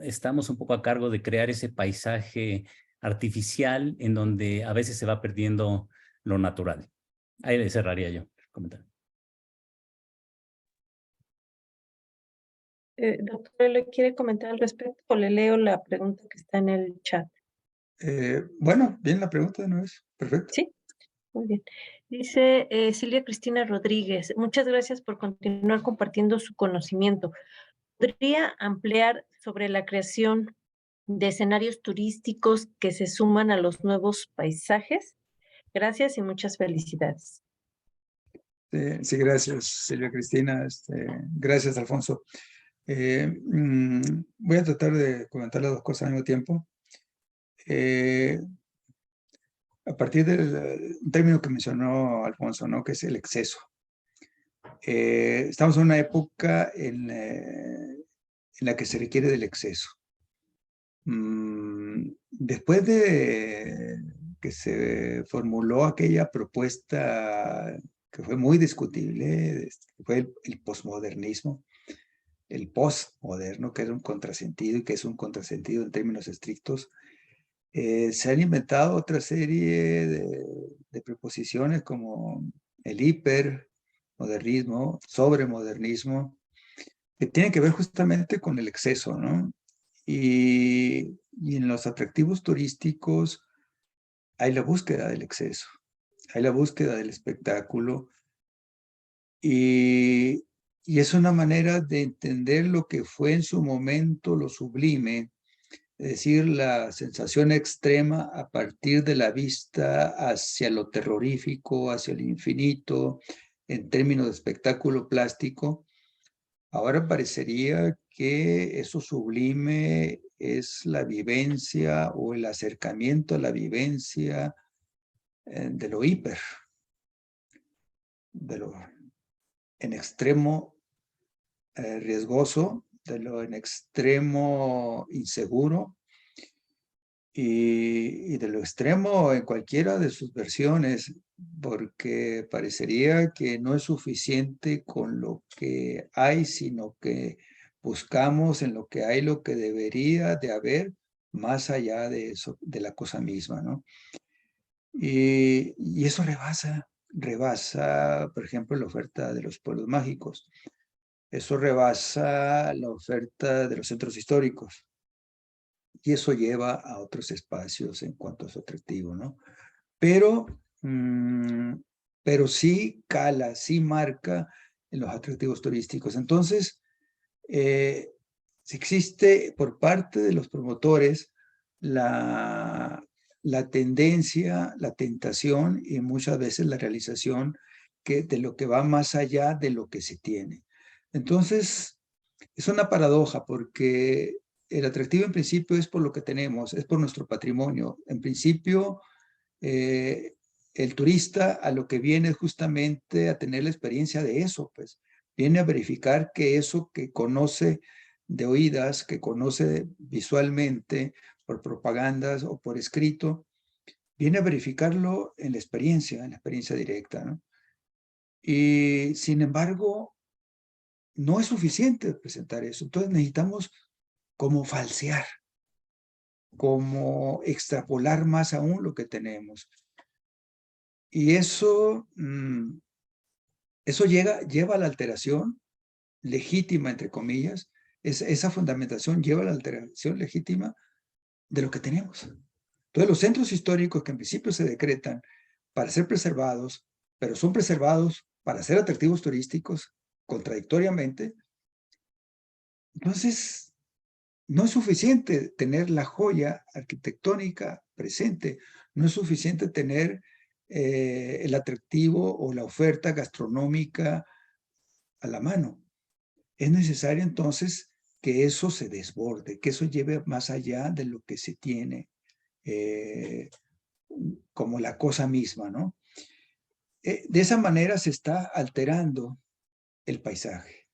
Speaker 4: estamos un poco a cargo de crear ese paisaje artificial en donde a veces se va perdiendo lo natural. Ahí le cerraría yo el comentario.
Speaker 1: Doctor, ¿le quiere comentar al respecto o le leo la pregunta que está en el chat?
Speaker 3: Bueno, bien la pregunta de nuevo. Perfecto.
Speaker 1: Sí, muy bien. Dice Silvia Cristina Rodríguez, muchas gracias por continuar compartiendo su conocimiento. ¿Podría ampliar sobre la creación de escenarios turísticos que se suman a los nuevos paisajes? Gracias y muchas felicidades.
Speaker 3: Sí, gracias, Silvia Cristina. Gracias, Alfonso. Voy a tratar de comentar las dos cosas al mismo tiempo. A partir del término que mencionó Alfonso, ¿no? Que es el exceso. Estamos en una época en la que se requiere del exceso. Después de que se formuló aquella propuesta que fue muy discutible, fue el posmodernismo, el postmoderno, que era un contrasentido y que es un contrasentido en términos estrictos, se han inventado otra serie de preposiciones como el hipermodernismo, sobremodernismo, que tienen que ver justamente con el exceso, ¿no? Y en los atractivos turísticos hay la búsqueda del exceso, hay la búsqueda del espectáculo, y es una manera de entender lo que fue en su momento lo sublime, es decir, la sensación extrema a partir de la vista hacia lo terrorífico, hacia el infinito, en términos de espectáculo plástico. Ahora parecería que eso sublime es la vivencia o el acercamiento a la vivencia de lo hiper, de lo en extremo riesgoso, de lo en extremo inseguro y de lo extremo en cualquiera de sus versiones, porque parecería que no es suficiente con lo que hay, sino que buscamos en lo que hay lo que debería de haber más allá de eso, de la cosa misma, ¿no? Y eso rebasa, por ejemplo, la oferta de los pueblos mágicos. Eso rebasa la oferta de los centros históricos. Y eso lleva a otros espacios en cuanto a su atractivo, ¿no? Pero sí cala, sí marca en los atractivos turísticos. Entonces, existe por parte de los promotores la tendencia, la tentación y muchas veces la realización de lo que va más allá de lo que se tiene. Entonces, es una paradoja porque el atractivo en principio es por lo que tenemos, es por nuestro patrimonio. En principio, el turista a lo que viene es justamente a tener la experiencia de eso, pues viene a verificar que eso que conoce de oídas, que conoce visualmente por propagandas o por escrito, viene a verificarlo en la experiencia directa, ¿no? Y sin embargo, no es suficiente presentar eso. Entonces necesitamos como falsear, como extrapolar más aún lo que tenemos. Y eso lleva a la alteración legítima, entre comillas, esa fundamentación lleva a la alteración legítima de lo que tenemos. Entonces los centros históricos que en principio se decretan para ser preservados, pero son preservados para ser atractivos turísticos, contradictoriamente, entonces no es suficiente tener la joya arquitectónica presente, no es suficiente tener el atractivo o la oferta gastronómica a la mano. Es necesario entonces que eso se desborde, que eso lleve más allá de lo que se tiene como la cosa misma, ¿no? De esa manera se está alterando el paisaje.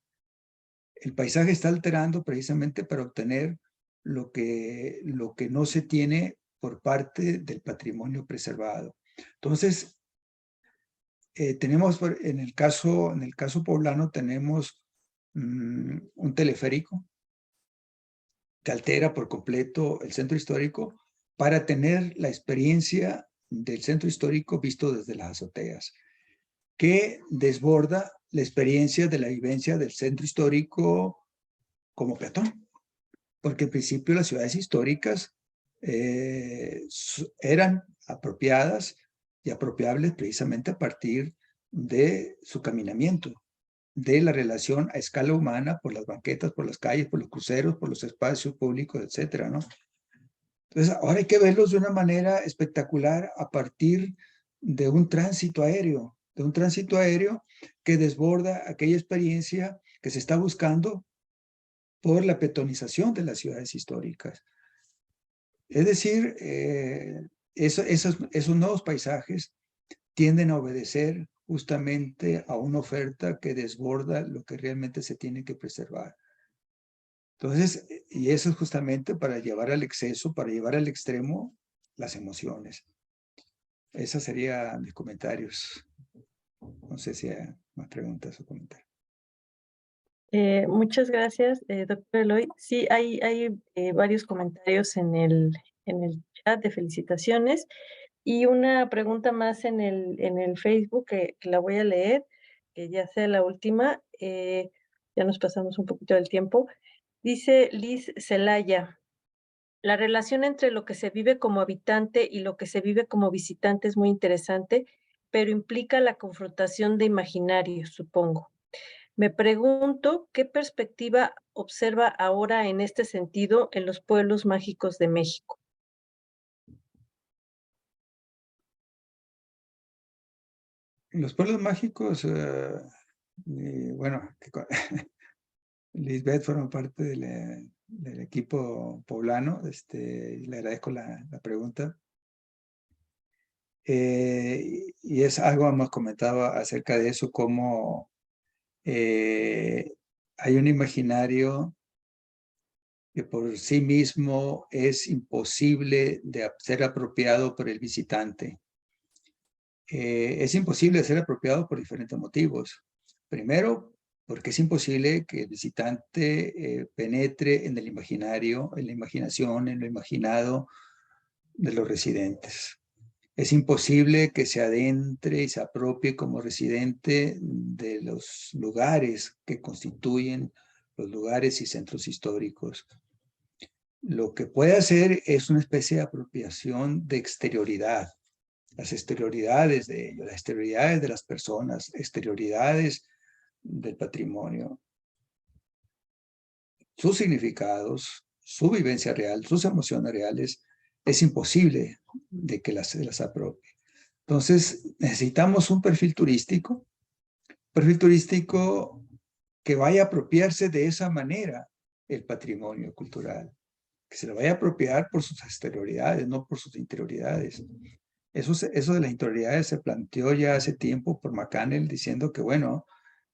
Speaker 3: El paisaje está alterando precisamente para obtener lo que no se tiene por parte del patrimonio preservado. Entonces, tenemos en el caso poblano tenemos un teleférico que altera por completo el centro histórico para tener la experiencia del centro histórico visto desde las azoteas, que desborda la experiencia de la vivencia del centro histórico como peatón, porque en principio las ciudades históricas eran apropiadas y apropiables precisamente a partir de su caminamiento. de la relación a escala humana por las banquetas, por las calles, por los cruceros, por los espacios públicos, etcétera, ¿no? Entonces, ahora hay que verlos de una manera espectacular a partir de un tránsito aéreo que desborda aquella experiencia que se está buscando por la petonización de las ciudades históricas. Es decir, esos nuevos paisajes tienden a obedecer justamente a una oferta que desborda lo que realmente se tiene que preservar. Entonces, y eso es justamente para llevar al exceso, para llevar al extremo las emociones. Esos serían mis comentarios. No sé si hay más preguntas o comentarios.
Speaker 1: Muchas gracias, doctor Eloy. Sí, hay varios comentarios en el chat de felicitaciones y una pregunta más en el Facebook que la voy a leer, que ya sea la última. Ya nos pasamos un poquito del tiempo. Dice Liz Celaya, la relación entre lo que se vive como habitante y lo que se vive como visitante es muy interesante, pero implica la confrontación de imaginarios, supongo. Me pregunto qué perspectiva observa ahora en este sentido en los pueblos mágicos de México.
Speaker 3: Los pueblos mágicos, bueno, Lisbeth forma parte del equipo poblano, le agradezco la pregunta. Y es algo, hemos comentado acerca de eso, cómo hay un imaginario que por sí mismo es imposible de ser apropiado por el visitante. Es imposible de ser apropiado por diferentes motivos. Primero, porque es imposible que el visitante penetre en el imaginario, en la imaginación, en lo imaginado de los residentes. Es imposible que se adentre y se apropie como residente de los lugares que constituyen los lugares y centros históricos. Lo que puede hacer es una especie de apropiación de exterioridad, las exterioridades de ellos, las exterioridades de las personas, exterioridades del patrimonio, sus significados, su vivencia real, sus emociones reales, es imposible de que las apropie. Entonces, necesitamos un perfil turístico que vaya a apropiarse de esa manera el patrimonio cultural, que se lo vaya a apropiar por sus exterioridades, no por sus interioridades. Eso de las interioridades se planteó ya hace tiempo por McCannell diciendo que, bueno,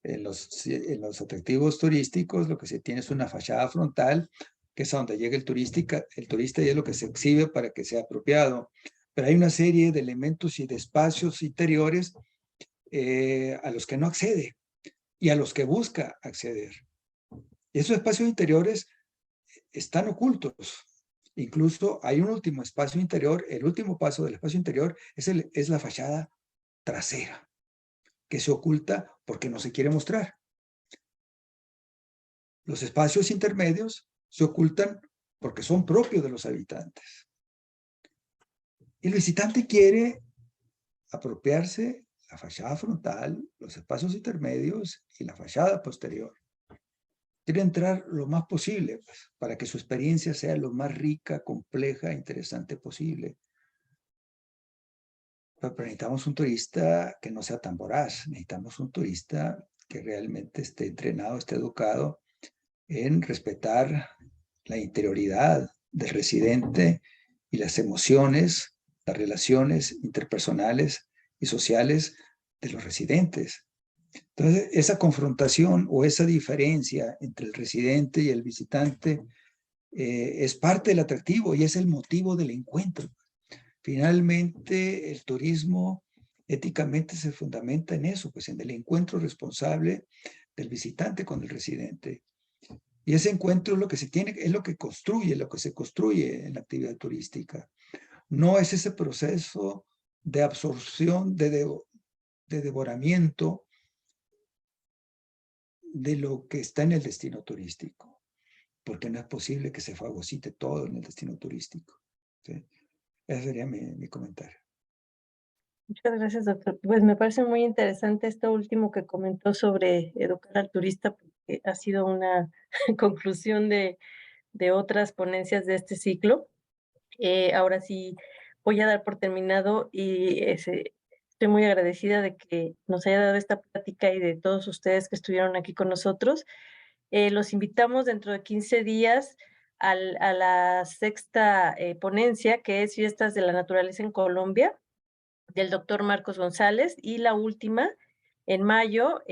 Speaker 3: en los atractivos turísticos lo que se tiene es una fachada frontal, que es a donde llega el turista y es lo que se exhibe para que sea apropiado. Pero hay una serie de elementos y de espacios interiores a los que no accede y a los que busca acceder. Y esos espacios interiores están ocultos. Incluso hay un último espacio interior, el último paso del espacio interior es la fachada trasera, que se oculta porque no se quiere mostrar. Los espacios intermedios se ocultan porque son propios de los habitantes. Y el visitante quiere apropiarse la fachada frontal, los espacios intermedios y la fachada posterior. Quiere entrar lo más posible, pues, para que su experiencia sea lo más rica, compleja e interesante posible. Pero necesitamos un turista que no sea tan voraz, necesitamos un turista que realmente esté entrenado, esté educado en respetar la interioridad del residente y las emociones, las relaciones interpersonales y sociales de los residentes. Entonces, esa confrontación o esa diferencia entre el residente y el visitante es parte del atractivo y es el motivo del encuentro. Finalmente, el turismo éticamente se fundamenta en eso, pues en el encuentro responsable del visitante con el residente. Y ese encuentro es lo que se tiene, es lo que se construye en la actividad turística. No es ese proceso de absorción, de devoramiento de lo que está en el destino turístico, porque no es posible que se fagocite todo en el destino turístico. ¿Sí? Ese sería mi comentario.
Speaker 1: Muchas gracias, doctor. Pues me parece muy interesante esto último que comentó sobre educar al turista, porque ha sido una conclusión de otras ponencias de este ciclo. Ahora sí voy a dar por terminado y estoy muy agradecida de que nos haya dado esta plática y de todos ustedes que estuvieron aquí con nosotros. Los invitamos dentro de 15 días a la sexta ponencia, que es Fiestas de la Naturaleza en Colombia, del doctor Marcos González, y la última, en mayo,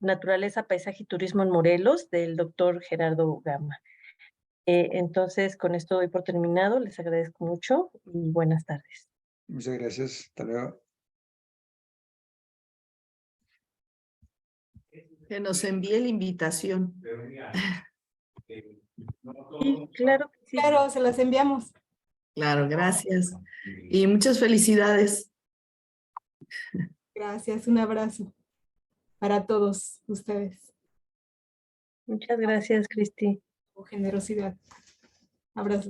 Speaker 1: Naturaleza, Paisaje y Turismo en Morelos, del doctor Gerardo Gama. Entonces, con esto doy por terminado. Les agradezco mucho y buenas tardes.
Speaker 3: Muchas gracias. Hasta luego.
Speaker 5: Que nos envíe la invitación.
Speaker 1: Sí, claro que sí.
Speaker 2: Claro, se las enviamos.
Speaker 5: Claro, gracias. Y muchas felicidades.
Speaker 2: Gracias, un abrazo para todos ustedes.
Speaker 1: Muchas gracias, Cristi.
Speaker 2: Con generosidad. Abrazo.